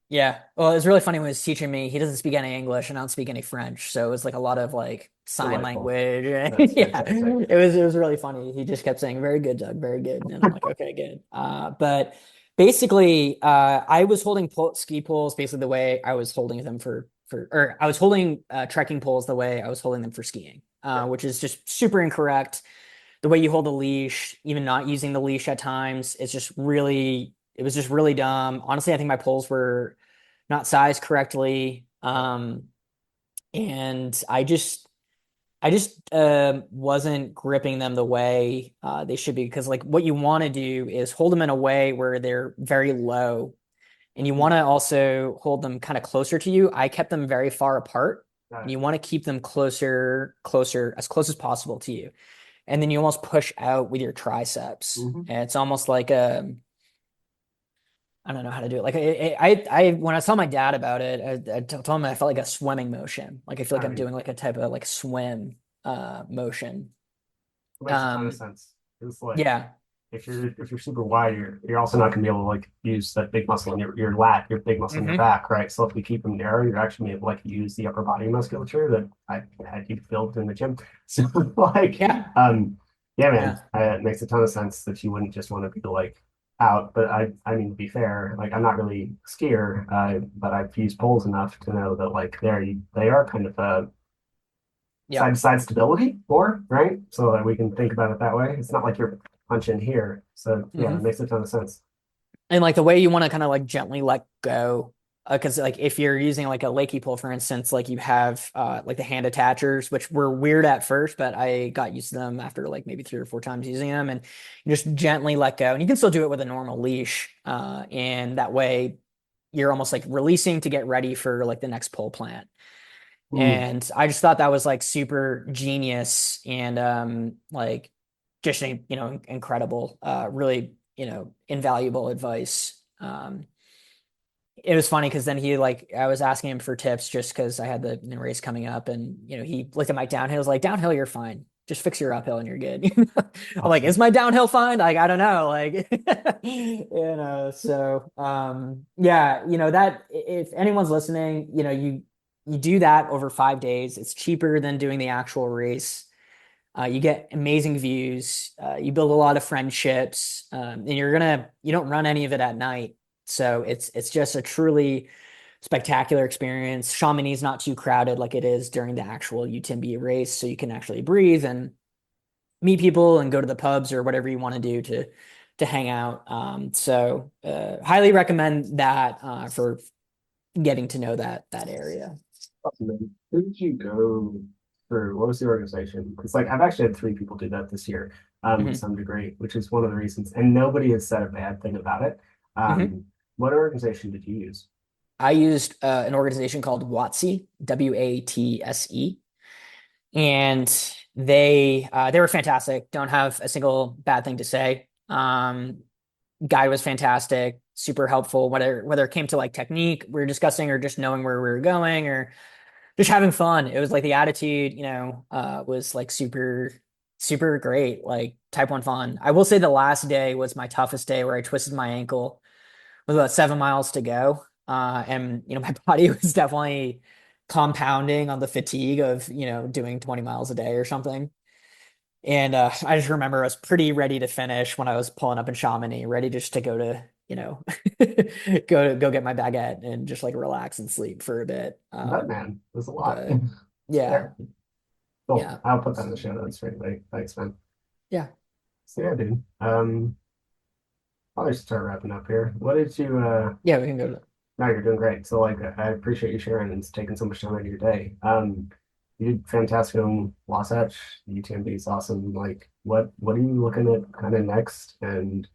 Speaker 2: Yeah. Well, it's really funny when he was teaching me. He doesn't speak any English and I don't speak any French. So it was like a lot of like sign
Speaker 3: Delightful.
Speaker 2: language.
Speaker 3: That's
Speaker 2: Yeah.
Speaker 3: fantastic.
Speaker 2: It was really funny. He just kept saying, very good, Doug, very good. And I'm like, okay, good. But basically, I was holding ski poles basically the way I was holding them or I was holding trekking poles the way I was holding them for skiing,
Speaker 3: Yeah.
Speaker 2: which is just super incorrect. The way you hold a leash, even not using the leash at times, it was just really dumb. Honestly, I think my poles were not sized correctly. And I just wasn't gripping them the way they should be because like what you want to do is hold them in a way where they're very low and you want to also hold them kind of closer to you. I kept them very far apart and you want to keep them closer, as close as possible to you. And then you almost push out with your triceps.
Speaker 3: Mhm.
Speaker 2: And it's almost like I don't know how to do it. Like when I saw my dad about it, I told him I felt like a swimming motion. Like I feel like
Speaker 3: I
Speaker 2: I'm
Speaker 3: mean,
Speaker 2: doing like a type of like swim motion.
Speaker 3: it makes a ton of
Speaker 2: Um,
Speaker 3: sense. It's like
Speaker 2: yeah.
Speaker 3: if you're super wide, you're also not gonna be able to like use that big muscle in your lat, your big muscle in your
Speaker 2: Hmm.
Speaker 3: back, right? So if you keep them narrow, you're actually able to like use the upper body musculature that I had you built in the gym. So like
Speaker 2: Yeah.
Speaker 3: yeah, man,
Speaker 2: Yeah.
Speaker 3: it makes a ton of sense that you wouldn't just want to be like out. But I mean, to be fair, like I'm not really a skier, but I've used poles enough to know that like they are kind of side
Speaker 2: Yep.
Speaker 3: to side stability more, right? So that we can think about it that way. It's not like you're punching here. So yeah,
Speaker 2: Hmm.
Speaker 3: it makes a ton of sense.
Speaker 2: And like the way you want to kind of like gently let go because like if you're using like a Lakey pole, for instance, like you have like the hand attachers, which were weird at first, but I got used to them after like maybe 3 or 4 times using them, and you just gently let go, and you can still do it with a normal leash, and that way you're almost like releasing to get ready for like the next pole plant.
Speaker 3: Mm.
Speaker 2: And I just thought that was like super genius and like just incredible, really invaluable advice. It was funny because then he like I was asking him for tips just because I had the race coming up, and he looked at my downhill. He was like, "Downhill, you're fine. Just fix your uphill and you're good." I'm like, "Is
Speaker 3: Awesome.
Speaker 2: my downhill fine?" Like, I don't know. Like, So yeah, that if anyone's listening, you do that over 5 days. It's cheaper than doing the actual race. You get amazing views. You build a lot of friendships, and you don't run any of it at night. So it's just a truly spectacular experience. Chamonix is not too crowded like it is during the actual UTMB race, so you can actually breathe and meet people and go to the pubs or whatever you want to do to hang out. So highly recommend that for getting to know that area.
Speaker 3: Awesome, man. Who did you go through? What was the organization? Because like I've actually had three people do that this year, to
Speaker 2: Mhm.
Speaker 3: some degree, which is one of the reasons, and nobody has said a bad thing about it.
Speaker 2: Mhm.
Speaker 3: What organization did you use?
Speaker 2: I used an organization called WATSE, WATSE, and they were fantastic. Don't have a single bad thing to say. Guy was fantastic, super helpful. Whether it came to like technique we were discussing, or just knowing where we were going, or just having fun. It was like the attitude, was like super, super great. Like type one fun. I will say the last day was my toughest day, where I twisted my ankle with about 7 miles to go. And my body was definitely compounding on the fatigue of, doing 20 miles a day or something. And I just remember I was pretty ready to finish when I was pulling up in Chamonix, ready just to go to, go get my baguette and just like relax and sleep for a bit.
Speaker 3: That man, there's a lot.
Speaker 2: But yeah,
Speaker 3: Fair. Cool.
Speaker 2: yeah,
Speaker 3: I'll put that in the show notes for anybody. Thanks, man.
Speaker 2: yeah,
Speaker 3: So yeah, dude. I'll just start wrapping up here. What did you
Speaker 2: yeah. We can go to
Speaker 3: no, you're doing great. So like I appreciate you sharing and taking so much time out of your day. You did fantastic on Wasatch. UTMB is awesome. Like what are you looking at kind of next? And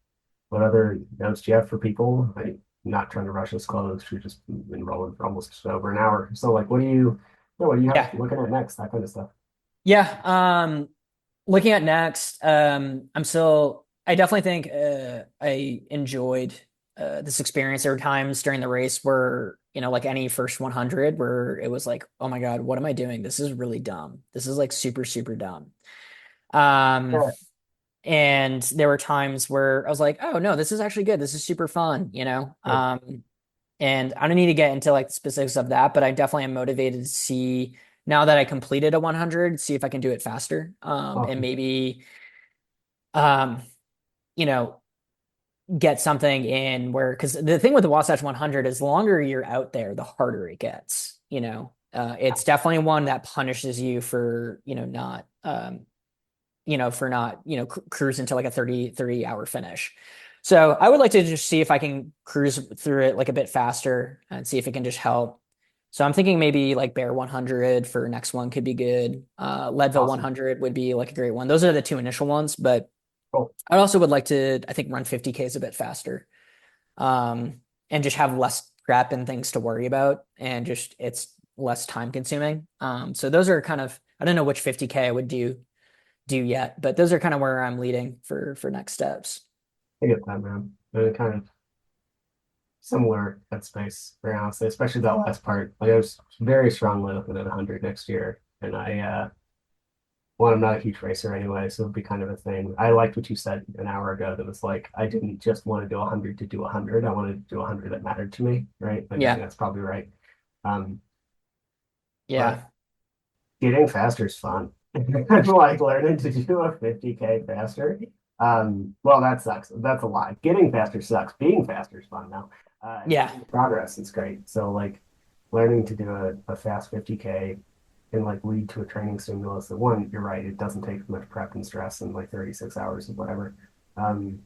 Speaker 3: what other notes do you have for people? Like not trying to rush us close. We've just been rolling for almost over an hour. So like what do you have
Speaker 2: yeah,
Speaker 3: looking at next? That kind of stuff.
Speaker 2: yeah. Looking at next, I definitely think I enjoyed this experience. There were times during the race where, like any first 100, where it was like, oh my God, what am I doing? This is really dumb. This is like super, super dumb. Um,
Speaker 3: Yeah.
Speaker 2: and there were times where I was like, oh no, this is actually good. This is super fun,
Speaker 3: Good.
Speaker 2: And I don't need to get into like the specifics of that, but I definitely am motivated to see now that I completed a 100, see if I can do it faster. And
Speaker 3: Awesome.
Speaker 2: maybe, um, you know, get something in where, because the thing with the Wasatch 100 is the longer you're out there, the harder it gets. It's definitely one that punishes you for, not, cruising to like a 30 hour finish. So I would like to just see if I can cruise through it like a bit faster and see if it can just help. So I'm thinking maybe like Bear 100 for next one could be good. Leadville
Speaker 3: Awesome.
Speaker 2: 100 would be like a great one. Those are the two initial ones, but
Speaker 3: Cool.
Speaker 2: I also would like to, I think, run 50Ks a bit faster, and just have less prep and things to worry about, and just it's less time consuming. So those are kind of, I don't know which 50K I would do yet, but those are kind of where I'm leading for next steps.
Speaker 3: I get that, man. Kind of similar headspace, very honestly, especially that last part. Like I was very strongly looking at 100 next year, and I'm not a huge racer anyway, so it'd be kind of a thing. I liked what you said an hour ago. That was like I didn't just want to do 100 to do 100. I wanted to do 100 that mattered to me, right? Like I think
Speaker 2: Yeah,
Speaker 3: that's probably right. Um, but
Speaker 2: yeah,
Speaker 3: getting faster is fun. Like learning to do a 50K faster. Well, that sucks. That's a lie. Getting faster sucks. Being faster is fun now. And
Speaker 2: yeah,
Speaker 3: seeing progress is great. So like learning to do a fast 50K and like lead to a training stimulus that one, you're right, it doesn't take much prep and stress in like 36 hours or whatever. Um,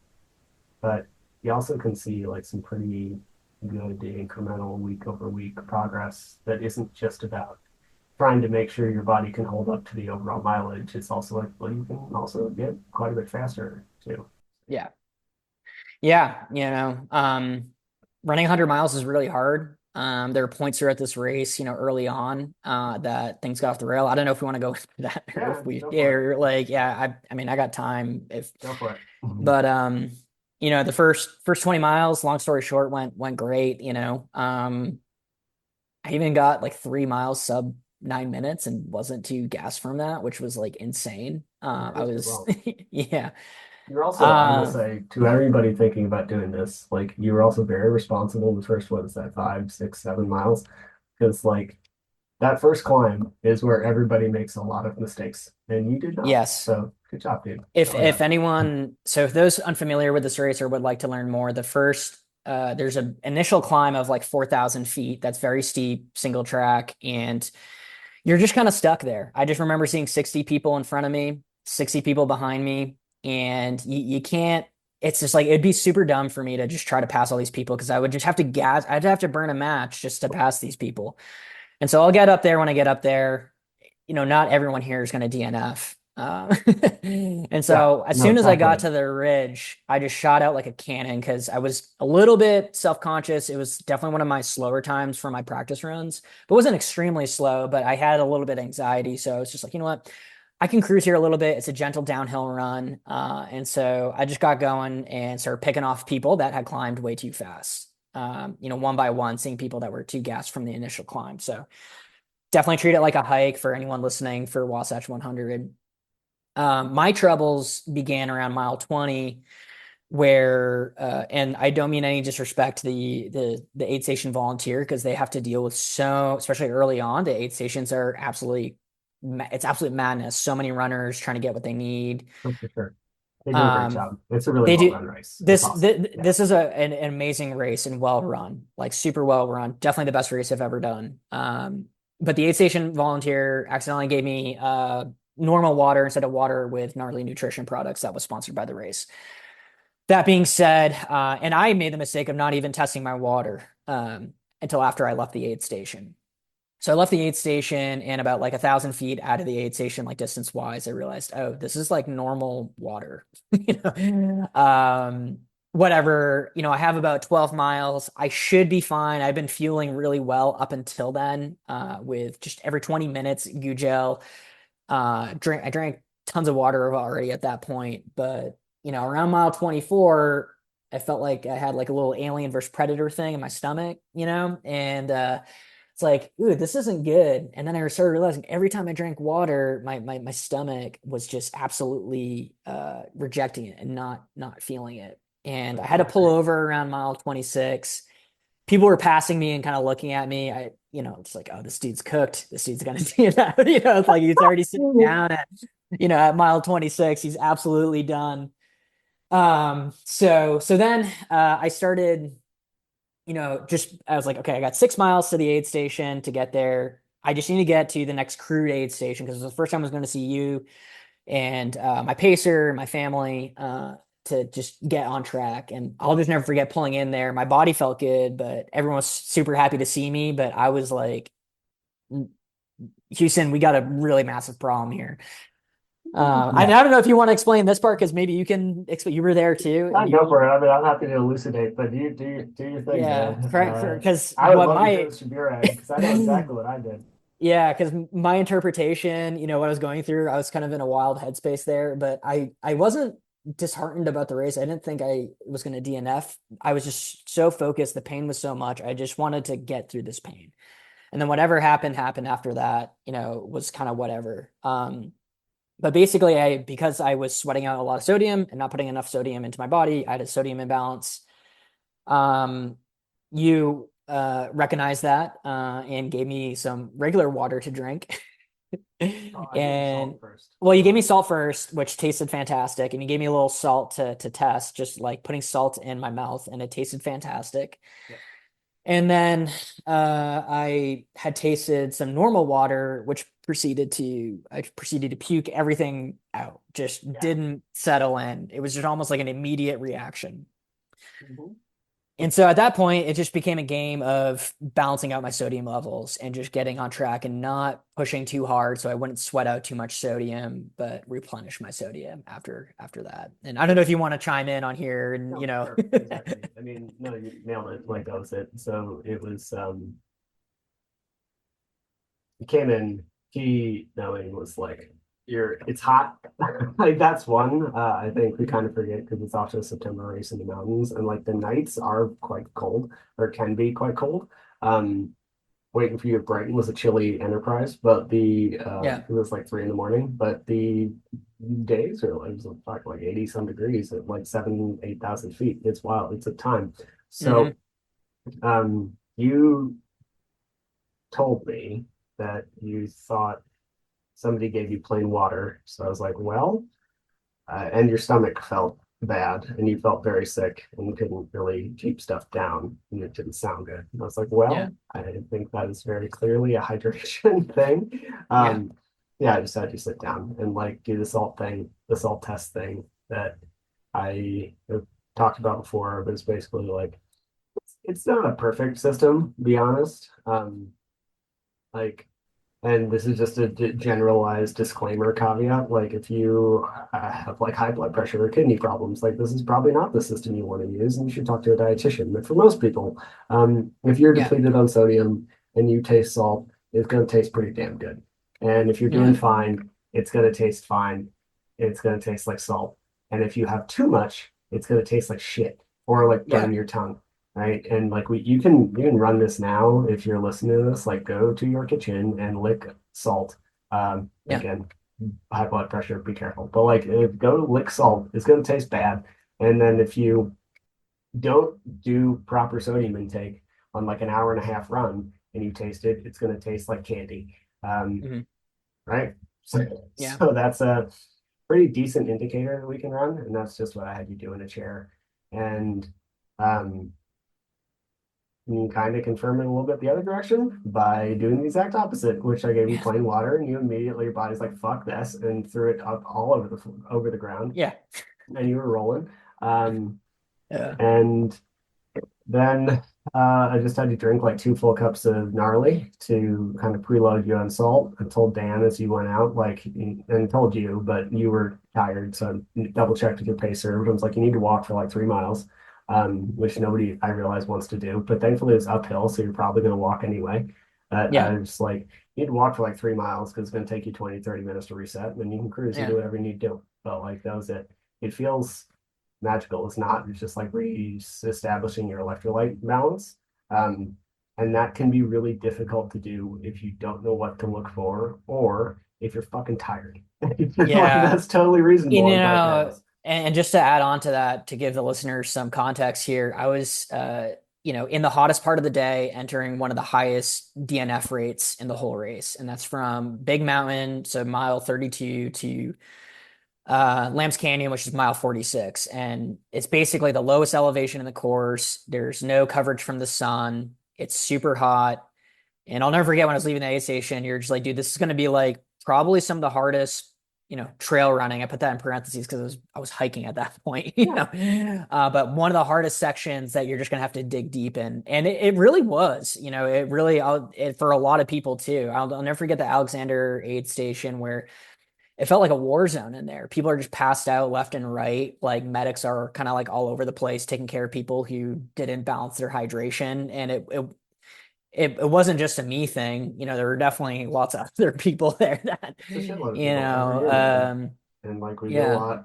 Speaker 3: but you also can see like some pretty good incremental week over week progress that isn't just about trying to make sure your body can hold up to the overall mileage. It's also like, well, you can also get quite a bit faster too.
Speaker 2: Yeah. Yeah. Running 100 miles is really hard. There are points throughout this race, early on, that things got off the rail. I don't know if we want to go into that or
Speaker 3: Yeah,
Speaker 2: if we,
Speaker 3: go
Speaker 2: yeah,
Speaker 3: for it.
Speaker 2: or like, yeah, I mean, I got time if,
Speaker 3: Go for it.
Speaker 2: but, the first 20 miles, long story short, went great, I even got like 3 miles sub 9 minutes and wasn't too gassed from that, which was like insane. I
Speaker 3: Did
Speaker 2: was,
Speaker 3: well.
Speaker 2: yeah.
Speaker 3: You're also, I will
Speaker 2: Uh,
Speaker 3: say, to everybody thinking about doing this, like you were also very responsible the first, what is that, 5, 6, 7 miles? Because like that first climb is where everybody makes a lot of mistakes, and you did not.
Speaker 2: yes.
Speaker 3: So good job, dude.
Speaker 2: If
Speaker 3: Oh yeah.
Speaker 2: if anyone, so if those unfamiliar with this race or would like to learn more, there's an initial climb of like 4,000 feet. That's very steep, single track, and you're just kind of stuck there. I just remember seeing 60 people in front of me, 60 people behind me, and you can't. It's just like it'd be super dumb for me to just try to pass all these people because I would just have to gas. I'd have to burn a match just to pass these people. And so I'll get up there when I get up there. Not everyone here is going to DNF. And
Speaker 3: Yeah.
Speaker 2: so as
Speaker 3: No,
Speaker 2: soon as I got
Speaker 3: exactly.
Speaker 2: to the ridge, I just shot out like a cannon because I was a little bit self-conscious. It was definitely one of my slower times for my practice runs, but it wasn't extremely slow, but I had a little bit of anxiety. So I was just like, you know what? I can cruise here a little bit. It's a gentle downhill run. And so I just got going and started picking off people that had climbed way too fast. One by one, seeing people that were too gassed from the initial climb. So definitely treat it like a hike for anyone listening for Wasatch 100. My troubles began around mile 20, where and I don't mean any disrespect to the aid station volunteer because they have to deal with especially early on, the aid stations are it's absolute madness. So many runners trying to get what they need.
Speaker 3: That's for sure. They do a great
Speaker 2: Um,
Speaker 3: job. It's a really
Speaker 2: they
Speaker 3: well
Speaker 2: do
Speaker 3: run race. It's
Speaker 2: this
Speaker 3: awesome.
Speaker 2: th
Speaker 3: Yeah.
Speaker 2: this is an amazing race and well run, like super well run. Definitely the best race I've ever done. But the aid station volunteer accidentally gave me normal water instead of water with gnarly nutrition products that was sponsored by the race. That being said, and I made the mistake of not even testing my water until after I left the aid station. So I left the aid station and about like 1,000 feet out of the aid station, like distance wise, I realized, oh, this is like normal water. Whatever, I have about 12 miles. I should be fine. I've been fueling really well up until then, with just every 20 minutes, gel. I drank tons of water already at that point, but around mile 24, I felt like I had like a little alien versus predator thing in my stomach, and it's like, ooh, this isn't good. And then I started realizing every time I drank water, my stomach was just absolutely rejecting it and not feeling it. And I
Speaker 3: That's
Speaker 2: had to
Speaker 3: not
Speaker 2: pull
Speaker 3: great.
Speaker 2: over around mile 26. People were passing me and kind of looking at me. It's like, oh, this dude's cooked. This dude's gonna do that. It's like he's already sitting down at mile 26. He's absolutely done. So then I started, I was like, okay, I got 6 miles to the aid station to get there. I just need to get to the next crude aid station because it was the first time I was going to see you and my pacer, my family, to just get on track. And I'll just never forget pulling in there. My body felt good, but everyone was super happy to see me. But I was like, Houston, we got a really massive problem here. I
Speaker 3: Yeah.
Speaker 2: don't know if you want to explain this part because maybe you can explain. You were there too,
Speaker 3: I
Speaker 2: and
Speaker 3: go for it. I mean, I'm happy to elucidate, but do your thing,
Speaker 2: yeah,
Speaker 3: man.
Speaker 2: because
Speaker 3: I would
Speaker 2: what
Speaker 3: love to hear
Speaker 2: my
Speaker 3: the Shabir egg because I know exactly what I did.
Speaker 2: yeah, because my interpretation, what I was going through, I was kind of in a wild headspace there, but I wasn't disheartened about the race. I didn't think I was going to DNF. I was just so focused. The pain was so much. I just wanted to get through this pain. And then whatever happened after that, was kind of whatever. But basically because I was sweating out a lot of sodium and not putting enough sodium into my body, I had a sodium imbalance. You recognized that and gave me some regular water to drink.
Speaker 3: Oh, I gave you
Speaker 2: And
Speaker 3: salt first.
Speaker 2: well, you gave me salt first, which tasted fantastic, and you gave me a little salt to test, just like putting salt in my mouth, and it tasted fantastic.
Speaker 3: Yep.
Speaker 2: And then I had tasted some normal water, which I proceeded to puke everything out. Just
Speaker 3: Yeah.
Speaker 2: didn't settle in. It was just almost like an immediate reaction.
Speaker 3: Mhm.
Speaker 2: And so at that point, it just became a game of balancing out my sodium levels and just getting on track and not pushing too hard so I wouldn't sweat out too much sodium, but replenish my sodium after that. And I don't know if you want to chime in on here and
Speaker 3: No,
Speaker 2: you know.
Speaker 3: sure, exactly. I mean, no, you nailed it. Like that was it. So it was he came in, he knowing was like, it's hot. Like that's one. I think we kind of forget because it's also a September race in the mountains, and like the nights are quite cold or can be quite cold. Um, Waiting for you at Brighton was a chilly enterprise, but
Speaker 2: Yeah.
Speaker 3: it was like 3 in the morning, but the days are like, it was like 80 some degrees at like 8,000 feet. It's wild. It's a time.
Speaker 2: Hmm.
Speaker 3: So you told me that you thought somebody gave you plain water. So I was like, well, and your stomach felt bad and you felt very sick and couldn't really keep stuff down and it didn't sound good. And I was like,
Speaker 2: Yeah.
Speaker 3: well, I think that is very clearly a hydration thing.
Speaker 2: Yeah.
Speaker 3: Yeah, I just had you sit down and like do the salt thing, the salt test thing that I have talked about before, but it's basically like it's not a perfect system, to be honest. Like and this is just a generalized disclaimer caveat. Like, if you have like high blood pressure or kidney problems, like this is probably not the system you want to use, and you should talk to a dietitian. But for most people, if you're
Speaker 2: Yeah.
Speaker 3: depleted on sodium and you taste salt, it's going to taste pretty damn good. And if you're doing
Speaker 2: Yeah.
Speaker 3: fine, it's going to taste fine. It's going to taste like salt. And if you have too much, it's going to taste like shit or like
Speaker 2: Yeah.
Speaker 3: burn your tongue. Right. And like you can run this now if you're listening to this, like go to your kitchen and lick salt.
Speaker 2: Yeah.
Speaker 3: Again, high blood pressure, be careful. But like if go lick salt, it's gonna taste bad. And then if you don't do proper sodium intake on like an hour and a half run and you taste it, it's gonna taste like candy.
Speaker 2: Hmm.
Speaker 3: Right. So,
Speaker 2: Yeah.
Speaker 3: so that's a pretty decent indicator that we can run, and that's just what I had you do in a chair. And um you can kind of confirm it a little bit the other direction by doing the exact opposite, which I gave you
Speaker 2: Yeah.
Speaker 3: plain water, and you immediately your body's like fuck this and threw it up all over the ground,
Speaker 2: Yeah.
Speaker 3: and you were rolling. Um,
Speaker 2: Yeah.
Speaker 3: and then I just had you drink like 2 full cups of gnarly to kind of preload you on salt. I told Dan as you went out, like, and told you, but you were tired, so I double checked with your pacer. Everyone's like, you need to walk for like 3 miles, which nobody I realize wants to do. But thankfully, it's uphill, so you're probably going to walk anyway.
Speaker 2: Yeah.
Speaker 3: I was like, you need to walk for like 3 miles because it's going to take you 20, 30 minutes to reset, and then you can cruise and
Speaker 2: Yeah.
Speaker 3: do whatever you need to do. But like, that was it. It feels magical. It's not. It's just like re-establishing your electrolyte balance. Um, and that can be really difficult to do if you don't know what to look for or if you're fucking tired. Like
Speaker 2: Yeah.
Speaker 3: that's totally
Speaker 2: You
Speaker 3: reasonable. But
Speaker 2: know, and just to add on to that, to give the listeners some context here, I was, in the hottest part of the day, entering one of the highest DNF rates in the whole race, and that's from Big Mountain, so mile 32 to Lambs Canyon, which is mile 46, and it's basically the lowest elevation in the course. There's no coverage from the sun. It's super hot, and I'll never forget when I was leaving the aid station. You're just like, dude, this is going to be like probably some of the hardest, trail running. I put that in parentheses because I was hiking at that point,
Speaker 3: yeah,
Speaker 2: but one of the hardest sections that you're just going to have to dig deep in. And it really was, it really, for a lot of people too. I'll never forget the Alexander aid station where it felt like a war zone in there. People are just passed out left and right. Like medics are kind of like all over the place taking care of people who didn't balance their hydration. And it wasn't just a me thing. There were definitely lots of other people there that,
Speaker 3: it's a shitload of people every year, man. And like we get
Speaker 2: yeah,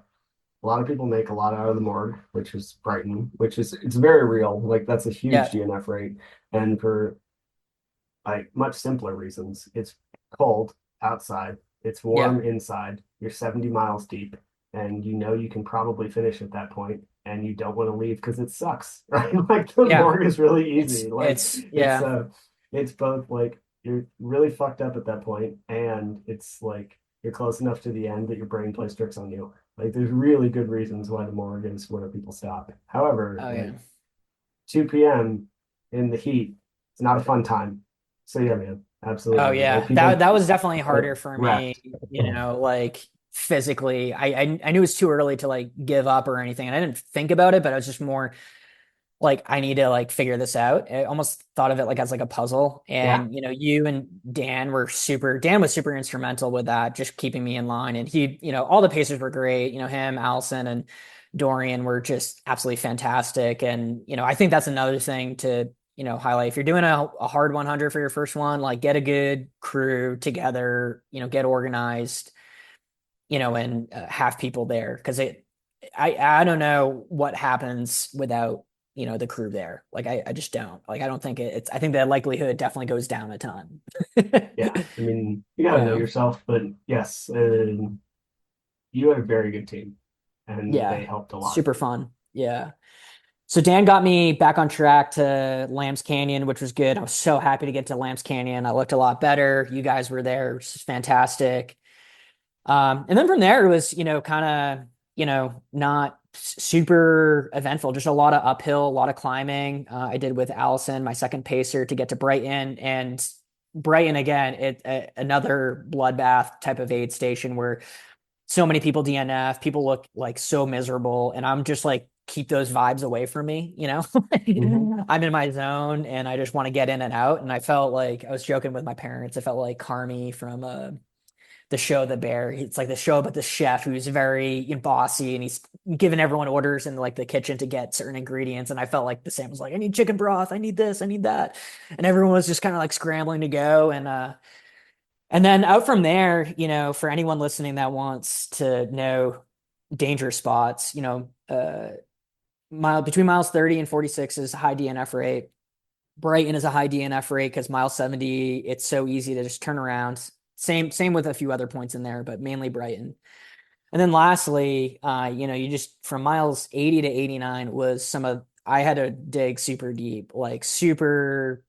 Speaker 3: a lot of people make a lot out of the morgue, which is Brighton, which is it's very real. Like that's a huge
Speaker 2: yeah,
Speaker 3: DNF rate. And for like much simpler reasons. It's cold outside, it's
Speaker 2: yeah,
Speaker 3: warm inside, you're 70 miles deep, and you know you can probably finish at that point, and you don't want to leave because it sucks, right? Like the
Speaker 2: yeah.
Speaker 3: morgue is really
Speaker 2: It's,
Speaker 3: easy. Like
Speaker 2: it's,
Speaker 3: it's
Speaker 2: yeah,
Speaker 3: it's both like you're really fucked up at that point, and it's like you're close enough to the end that your brain plays tricks on you. Like there's really good reasons why the morgue is where people stop. However,
Speaker 2: oh, yeah.
Speaker 3: like 2 p.m. in the heat, it's not a fun time. So yeah, man,
Speaker 2: Oh,
Speaker 3: absolutely. Like
Speaker 2: yeah. That
Speaker 3: people
Speaker 2: was definitely
Speaker 3: like
Speaker 2: harder for me,
Speaker 3: wrecked.
Speaker 2: like physically. I knew it was too early to like give up or anything. And I didn't think about it, but I was just more like I need to like figure this out. I almost thought of it like as like a puzzle.
Speaker 3: Yeah.
Speaker 2: And you and Dan was super instrumental with that, just keeping me in line. And all the pacers were great. Him, Allison, and Dorian were just absolutely fantastic. And I think that's another thing to highlight. If you're doing a hard 100 for your first one, like get a good crew together, get organized, and have people there, because I don't know what happens without the crew there. Like I just don't. Like I don't think I think the likelihood definitely goes down a ton.
Speaker 3: Yeah. I mean, you gotta know
Speaker 2: Yeah.
Speaker 3: yourself, but yes, you had a very good team, and they
Speaker 2: Yeah.
Speaker 3: helped a lot.
Speaker 2: Super fun. Yeah. So Dan got me back on track to Lambs Canyon, which was good. I was so happy to get to Lambs Canyon. I looked a lot better. You guys were there, which is fantastic. And then from there, it was, kind of, not super eventful, just a lot of uphill, a lot of climbing. I did with Allison, my second pacer, to get to Brighton. And Brighton, again, another bloodbath type of aid station where so many people DNF, people look like so miserable. And I'm just like, keep those vibes away from me,
Speaker 3: Mhm.
Speaker 2: I'm in my zone and I just want to get in and out. And I felt like I was joking with my parents. I felt like Carmi from the show The Bear. It's like the show about the chef who's very bossy and he's giving everyone orders in like the kitchen to get certain ingredients. And I felt like the same was like, I need chicken broth, I need this, I need that. And everyone was just kind of like scrambling to go. And then out from there, for anyone listening that wants to know danger spots, between miles 30 and 46 is high DNF rate. Brighton is a high DNF rate because mile 70, it's so easy to just turn around. Same with a few other points in there, but mainly Brighton. And then lastly, you just from miles 80 to 89 was I had to dig super deep, like super.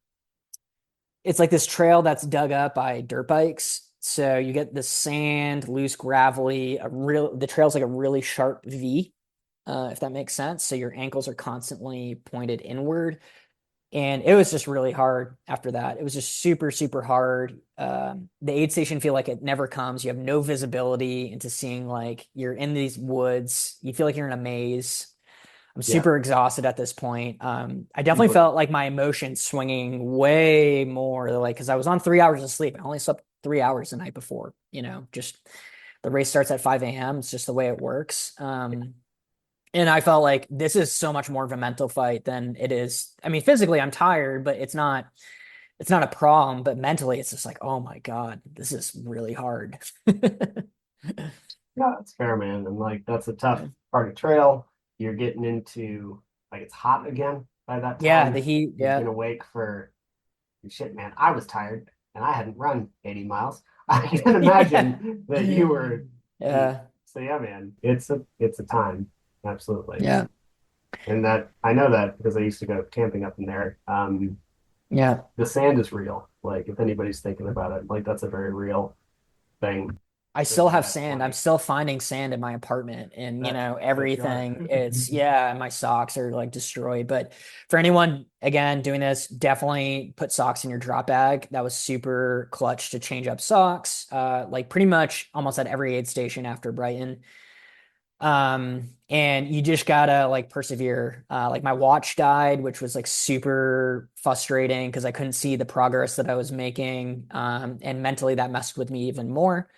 Speaker 2: It's like this trail that's dug up by dirt bikes. So you get the sand, loose, gravelly, the trail's like a really sharp V, if that makes sense. So your ankles are constantly pointed inward. And it was just really hard after that. It was just super, super hard. The aid station feel like it never comes. You have no visibility into seeing like you're in these woods. You feel like you're in a maze. I'm
Speaker 3: Yeah.
Speaker 2: super exhausted at this point. I definitely
Speaker 3: People,
Speaker 2: felt like my emotions swinging way more, like because I was on 3 hours of sleep. I only slept 3 hours the night before. Just the race starts at 5 a.m. It's just the way it works. And I felt like this is so much more of a mental fight than it is. I mean, physically I'm tired, but it's not a problem. But mentally, it's just like, oh my God, this is really hard.
Speaker 3: yeah, it's fair, man. And like that's a tough part of trail. You're getting into like it's hot again by that
Speaker 2: Yeah, the
Speaker 3: time.
Speaker 2: heat.
Speaker 3: You've
Speaker 2: Yeah.
Speaker 3: been awake for shit, man. I was tired and I hadn't run 80 miles. I can
Speaker 2: Yeah.
Speaker 3: imagine that you were.
Speaker 2: Yeah.
Speaker 3: So yeah, man, it's a time, absolutely.
Speaker 2: Yeah.
Speaker 3: And that I know that because I used to go camping up in there.
Speaker 2: Yeah.
Speaker 3: The sand is real. Like if anybody's thinking about it, like that's a very real thing.
Speaker 2: I still
Speaker 3: Especially
Speaker 2: have
Speaker 3: at
Speaker 2: sand. I'm
Speaker 3: 20.
Speaker 2: still finding sand in my apartment and
Speaker 3: That you are.
Speaker 2: everything. Yeah, my socks are like destroyed. But for anyone again doing this, definitely put socks in your drop bag. That was super clutch to change up socks. Like pretty much almost at every aid station after Brighton. And you just gotta like persevere. Like my watch died, which was like super frustrating because I couldn't see the progress that I was making. And mentally that messed with me even more.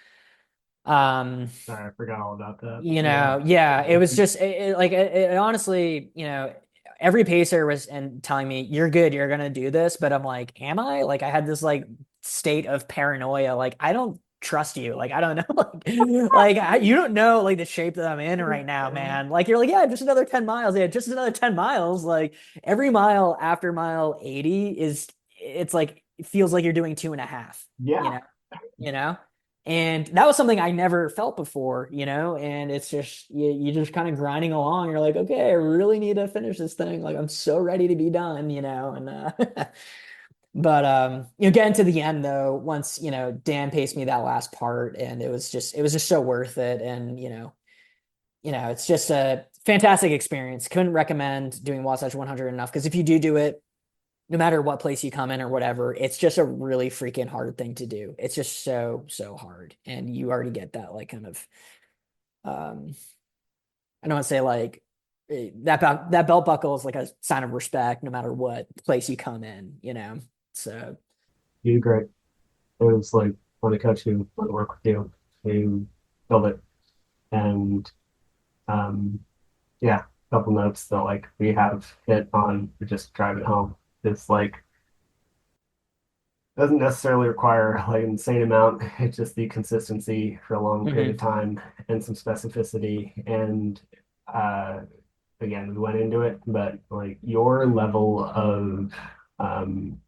Speaker 2: Um,
Speaker 3: Sorry, I forgot all about that.
Speaker 2: yeah, it was just it honestly, every pacer was and telling me, you're good, you're gonna do this, but I'm like, am I? Like I had this like state of paranoia, like I don't trust you, like I don't know, you don't know like the shape that I'm in right now, man. Like you're like, yeah, just another 10 miles, yeah, just another 10 miles. Like every mile after mile 80 it's like it feels like you're doing 2.5, you
Speaker 3: Yeah.
Speaker 2: know, you know. And that was something I never felt before, and it's just you're just kind of grinding along. You're like, okay, I really need to finish this thing. Like I'm so ready to be done, and but getting to the end though, once Dan paced me that last part, and it was just so worth it. And it's just a fantastic experience. Couldn't recommend doing Wasatch 100 enough, because if you do it, no matter what place you come in or whatever, it's just a really freaking hard thing to do. It's just so, so hard. And you already get that like kind of I don't want to say like that belt buckle is like a sign of respect no matter what place you come in, you know. So
Speaker 3: You did great. It was like fun to coach you, fun to work with you. You killed it. And um, yeah, a couple notes that like we have hit on for just driving home. It's like doesn't necessarily require like an insane amount. It's just the consistency for a long period of
Speaker 2: mhm.
Speaker 3: time and some specificity. And uh, again, we went into it, but like your level of um,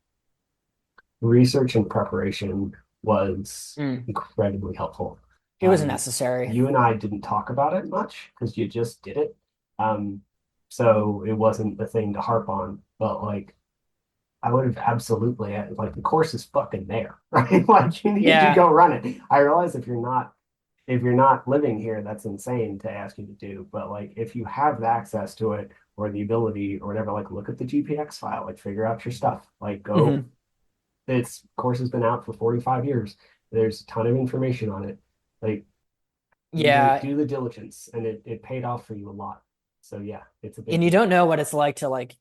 Speaker 3: research and preparation was
Speaker 2: Mm.
Speaker 3: incredibly helpful.
Speaker 2: It was
Speaker 3: Um,
Speaker 2: necessary.
Speaker 3: you and I didn't talk about it much because you just did it. Um, so it wasn't the thing to harp on, but like I would have absolutely like the course is fucking there, right? Like you need to
Speaker 2: Yeah.
Speaker 3: go run it. I realize if you're not living here, that's insane to ask you to do. But like if you have the access to it or the ability or whatever, like look at the GPX file, like figure out your stuff. Like go
Speaker 2: Hmm.
Speaker 3: its course has been out for 45 years. There's a ton of information on it. Like
Speaker 2: Yeah.
Speaker 3: do the diligence and it paid off for you a lot. So yeah, it's a big
Speaker 2: And you
Speaker 3: deal.
Speaker 2: don't know what it's like to like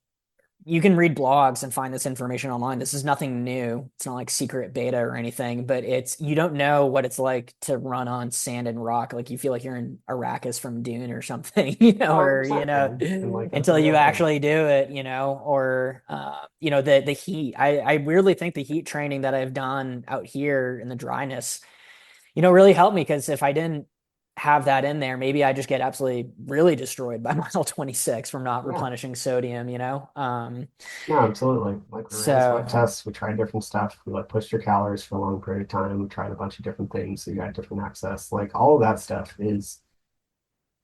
Speaker 2: you can read blogs and find this information online. This is nothing new. It's not like secret beta or anything, but it's you don't know what it's like to run on sand and rock. Like you feel like you're in Arrakis from Dune or something, you know, or
Speaker 3: 100%, man. And like that's a
Speaker 2: until you
Speaker 3: real thing.
Speaker 2: actually do it, you know, or the heat. I weirdly think the heat training that I've done out here in the dryness, really helped me because if I didn't have that in there, maybe I just get absolutely really destroyed by mile 26 from not
Speaker 3: Yeah.
Speaker 2: replenishing sodium, you know?
Speaker 3: No, absolutely. Like we ran sweat
Speaker 2: So
Speaker 3: tests, we tried different stuff. We like pushed your calories for a long period of time. We tried a bunch of different things. So you got different access. Like all of that stuff is,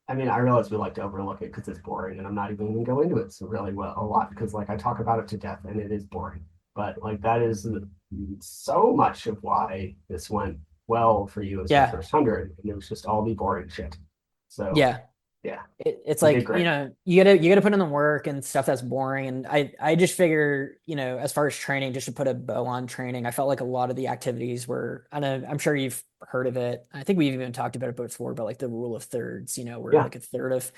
Speaker 3: I mean, I realize we like to overlook it because it's boring and I'm not even going to go into it so really well a lot because like I talk about it to death and it is boring. But like that is so much of why this went well for you as your
Speaker 2: yeah,
Speaker 3: first 100 and it was just all the boring shit. So
Speaker 2: yeah.
Speaker 3: yeah,
Speaker 2: It's
Speaker 3: you did
Speaker 2: like,
Speaker 3: great.
Speaker 2: you gotta put in the work and stuff that's boring. And I just figure, as far as training, just to put a bow on training, I felt like a lot of the activities were, I know, I'm sure you've heard of it. I think we've even talked about it before, but like the rule of thirds, where
Speaker 3: Yeah.
Speaker 2: like a third of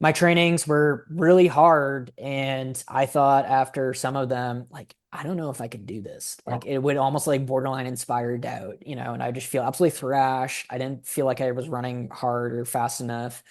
Speaker 2: my trainings were really hard. And I thought after some of them, like, I don't know if I can do this.
Speaker 3: Yeah.
Speaker 2: Like it would almost like borderline inspire doubt, and I just feel absolutely thrashed. I didn't feel like I was running hard or fast enough.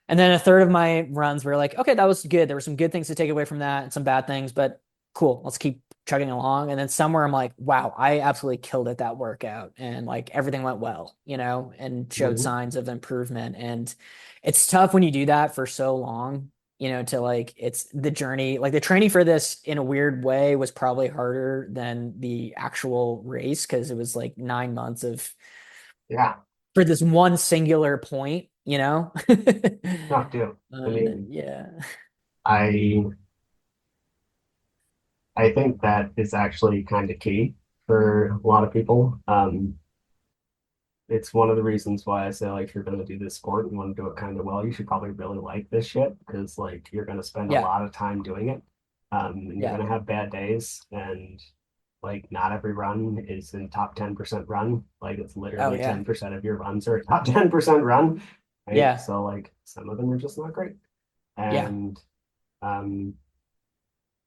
Speaker 2: And then a third of my runs were like, okay, that was good. There were some good things to take away from that and some bad things, but cool. Let's keep chugging along. And then somewhere I'm like, wow, I absolutely killed it that workout. And like everything went well, and showed
Speaker 3: Mhm.
Speaker 2: signs of improvement. And it's tough when you do that for so long, to like, it's the journey. Like the training for this in a weird way was probably harder than the actual race because it was like 9 months of
Speaker 3: Yeah.
Speaker 2: for this one singular point.
Speaker 3: Not do. I mean,
Speaker 2: Yeah.
Speaker 3: I I think that is actually kind of key for a lot of people. It's one of the reasons why I say like if you're going to do this sport and you want to do it kind of well, you should probably really like this shit because like you're going to spend a
Speaker 2: Yeah.
Speaker 3: lot of time doing it. And you're
Speaker 2: Yeah.
Speaker 3: going to have bad days and like not every run is in top 10% run. Like it's
Speaker 2: Oh
Speaker 3: literally
Speaker 2: yeah.
Speaker 3: 10% of your runs are a top 10% run, right?
Speaker 2: Yeah.
Speaker 3: So like some of them are just not great.
Speaker 2: Yeah.
Speaker 3: And um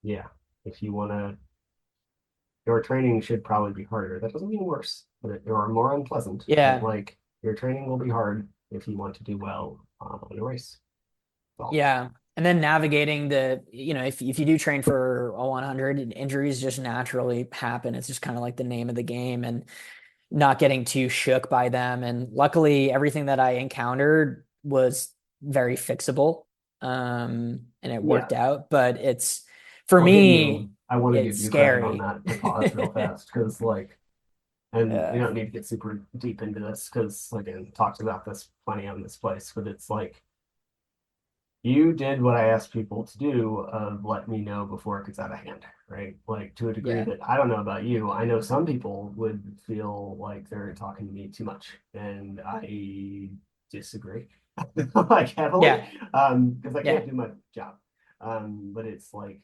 Speaker 3: yeah, if you want to your training should probably be harder. That doesn't mean worse, but or more unpleasant. But
Speaker 2: Yeah.
Speaker 3: like your training will be hard if you want to do well in a race. Well,
Speaker 2: Yeah. And then navigating if you do train for a 100, injuries just naturally happen. It's just kind of like the name of the game and not getting too shook by them. And luckily, everything that I encountered was very fixable. And it
Speaker 3: yeah.
Speaker 2: worked out. But for
Speaker 3: Well, give
Speaker 2: me,
Speaker 3: you. I want to
Speaker 2: it's
Speaker 3: give you credit on
Speaker 2: scary.
Speaker 3: that to pause real fast because like, and we
Speaker 2: Yeah.
Speaker 3: don't need to get super deep into this because again, talked about this plenty on this place, but it's like you did what I asked people to do of let me know before it gets out of hand, right? Like to a degree
Speaker 2: Yeah.
Speaker 3: that I don't know about you. I know some people would feel like they're talking to me too much, and I disagree like heavily
Speaker 2: Yeah.
Speaker 3: because I
Speaker 2: Yeah.
Speaker 3: can't do my job. But it's like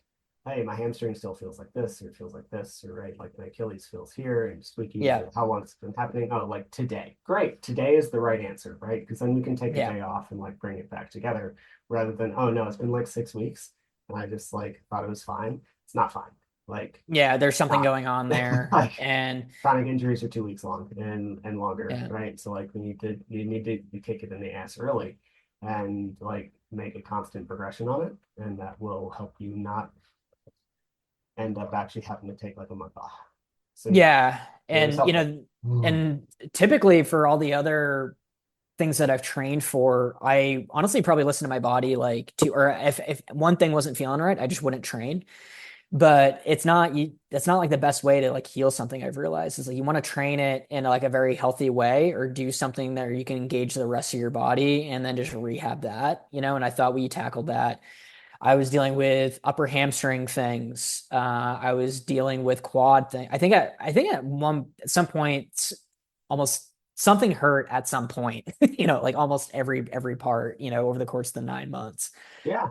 Speaker 3: hey, my hamstring still feels like this, or it feels like this, or right, like my Achilles feels here, and squeaky.
Speaker 2: Yeah.
Speaker 3: How long it's been happening? Oh, like today. Great, today is the right answer, right? Because then we can take a
Speaker 2: Yeah.
Speaker 3: day off and like bring it back together, rather than oh no, it's been like 6 weeks, and I just like thought it was fine. It's not fine. Like
Speaker 2: Yeah. There's
Speaker 3: it's
Speaker 2: something
Speaker 3: not.
Speaker 2: going on there.
Speaker 3: Like
Speaker 2: And
Speaker 3: chronic injuries are 2 weeks long and longer,
Speaker 2: yeah.
Speaker 3: right? So like you need to kick it in the ass early and like make a constant progression on it, and that will help you not end up actually having to take like a month off. So yeah,
Speaker 2: Yeah.
Speaker 3: give
Speaker 2: And,
Speaker 3: yourself like
Speaker 2: and typically for all the other things that I've trained for, I honestly probably listen to my body like to, or if one thing wasn't feeling right, I just wouldn't train. But it's not like the best way to like heal something. I've realized is like you want to train it in like a very healthy way or do something that you can engage the rest of your body and then just rehab that, and I thought we tackled that. I was dealing with upper hamstring things. I was dealing with quad thing. I think at some point, almost something hurt at some point. Like almost every part. Over the course of the 9 months.
Speaker 3: yeah,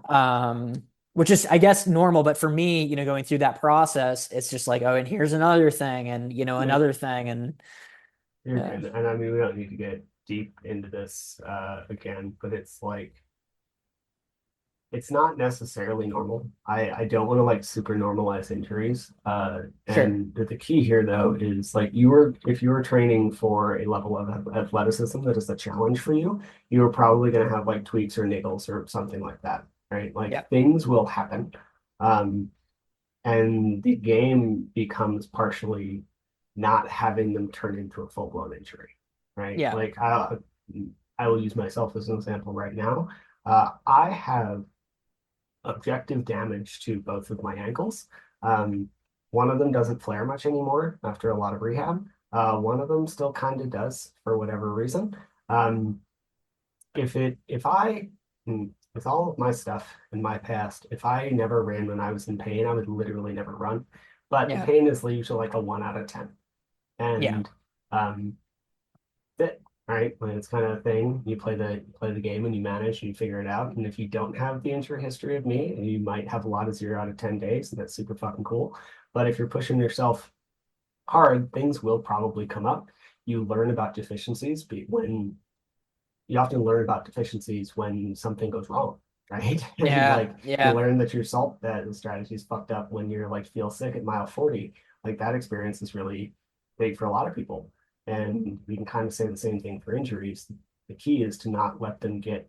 Speaker 2: Which is, I guess, normal. But for me, going through that process, it's just like, oh, and here's another thing, and
Speaker 3: yeah,
Speaker 2: another thing, and
Speaker 3: you're
Speaker 2: yeah,
Speaker 3: good. And I mean, we don't need to get deep into this again, but it's like it's not necessarily normal. I don't want to like super normalize injuries.
Speaker 2: sure,
Speaker 3: And the key here though is like if you were training for a level of athleticism that is a challenge for you, you are probably going to have like tweaks or niggles or something like that, right? Like
Speaker 2: yeah,
Speaker 3: things will happen. Um, and the game becomes partially not having them turn into a full-blown injury, right?
Speaker 2: yeah,
Speaker 3: Like I will use myself as an example right now. I have objective damage to both of my ankles. Um, one of them doesn't flare much anymore after a lot of rehab. One of them still kind of does for whatever reason. Um, if I with all of my stuff in my past, if I never ran when I was in pain, I would literally never run. But the
Speaker 2: yeah,
Speaker 3: pain is usually like a 1 out of 10.
Speaker 2: yeah,
Speaker 3: And that right when it's kind of a thing you play the game and you manage and you figure it out, and if you don't have the injury history of me, you might have a lot of 0 out of 10 days, and that's super fucking cool. But if you're pushing yourself hard, things will probably come up. You learn about deficiencies when you often learn about deficiencies when something goes wrong, right? And
Speaker 2: yeah,
Speaker 3: like you
Speaker 2: yeah,
Speaker 3: learn that your salt that strategy is fucked up when you're like feel sick at mile 40. Like that experience is really big for a lot of people. And we can kind of say the same thing for injuries. The key is to not let them get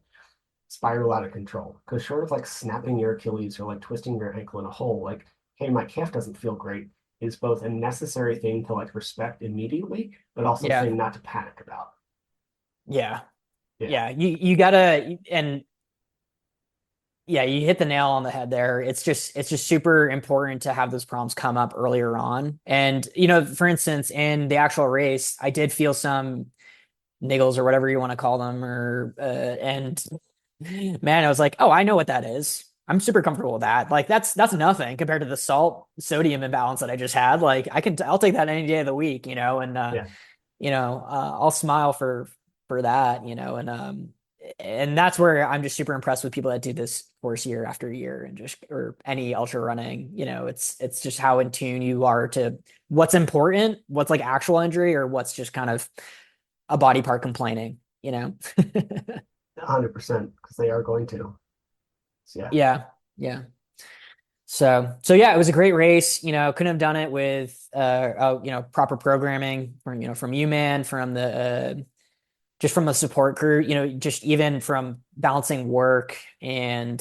Speaker 3: spiral out of control. Because short of like snapping your Achilles or like twisting your ankle in a hole, like, hey, my calf doesn't feel great, is both a necessary thing to like respect immediately, but also a
Speaker 2: yeah,
Speaker 3: thing not to panic about.
Speaker 2: yeah,
Speaker 3: Yeah.
Speaker 2: yeah. You gotta, and yeah, you hit the nail on the head there. It's just super important to have those problems come up earlier on. And for instance, in the actual race, I did feel some niggles or whatever you want to call them, or and man, I was like, oh, I know what that is. I'm super comfortable with that. Like that's nothing compared to the salt sodium imbalance that I just had. Like I'll take that any day of the week, and
Speaker 3: Yeah.
Speaker 2: I'll smile for that, and that's where I'm just super impressed with people that do this course year after year and just or any ultra running. It's just how in tune you are to what's important, what's like actual injury, or what's just kind of a body part complaining.
Speaker 3: 100% because they are going to. So yeah,
Speaker 2: Yeah, yeah. So yeah, it was a great race. Couldn't have done it with proper programming from you, man, from the just from the support crew, just even from balancing work and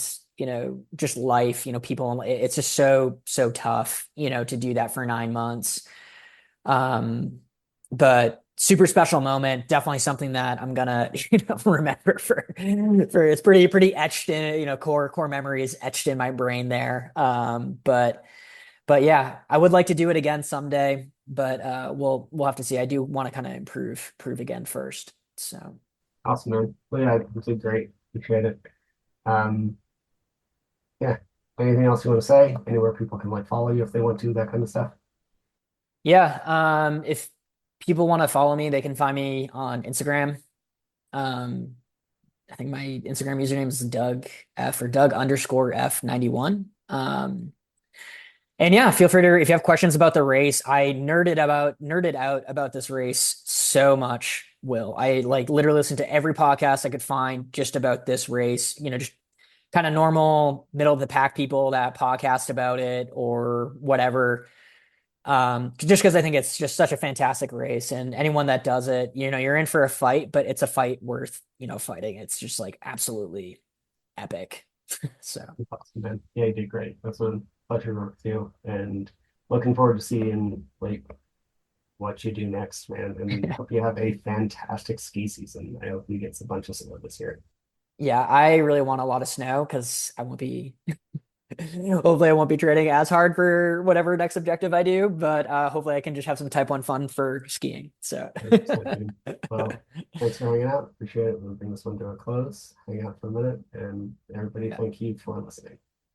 Speaker 2: just life, people. It's just so tough, to do that for 9 months. Um, but super special moment, definitely something that I'm gonna remember for it's pretty etched in, core memories etched in my brain there. But yeah, I would like to do it again someday, but we'll have to see. I do want to kind of improve again first. So
Speaker 3: awesome, man. Well, yeah, you did great. Appreciate it. Um, yeah. Anything else you want to say? Anywhere people can like follow you if they want to, that kind of stuff.
Speaker 2: yeah, if people want to follow me, they can find me on Instagram. Um, I think my Instagram username is Doug F or Doug underscore F 91. And yeah, feel free to, if you have questions about the race. I nerded out about this race so much, Will. I like literally listened to every podcast I could find just about this race, just kind of normal middle of the pack people that podcast about it or whatever. Just because I think it's just such a fantastic race, and anyone that does it, you're in for a fight, but it's a fight worth, fighting. It's just like absolutely epic. So
Speaker 3: Awesome, man. Yeah, you did great. That's a pleasure to work with you, and looking forward to seeing like what you do next, man. And hope you have a fantastic ski season. I hope you get a bunch of snow this year.
Speaker 2: yeah, I really want a lot of snow because I won't be hopefully I won't be training as hard for whatever next objective I do, but hopefully I can just have some type 1 fun for skiing. So
Speaker 3: 100%, dude. Well, thanks for hanging out. Appreciate it. We'll bring this one to a close. Hang out for a minute, and everybody,
Speaker 2: yeah.
Speaker 3: thank you for listening.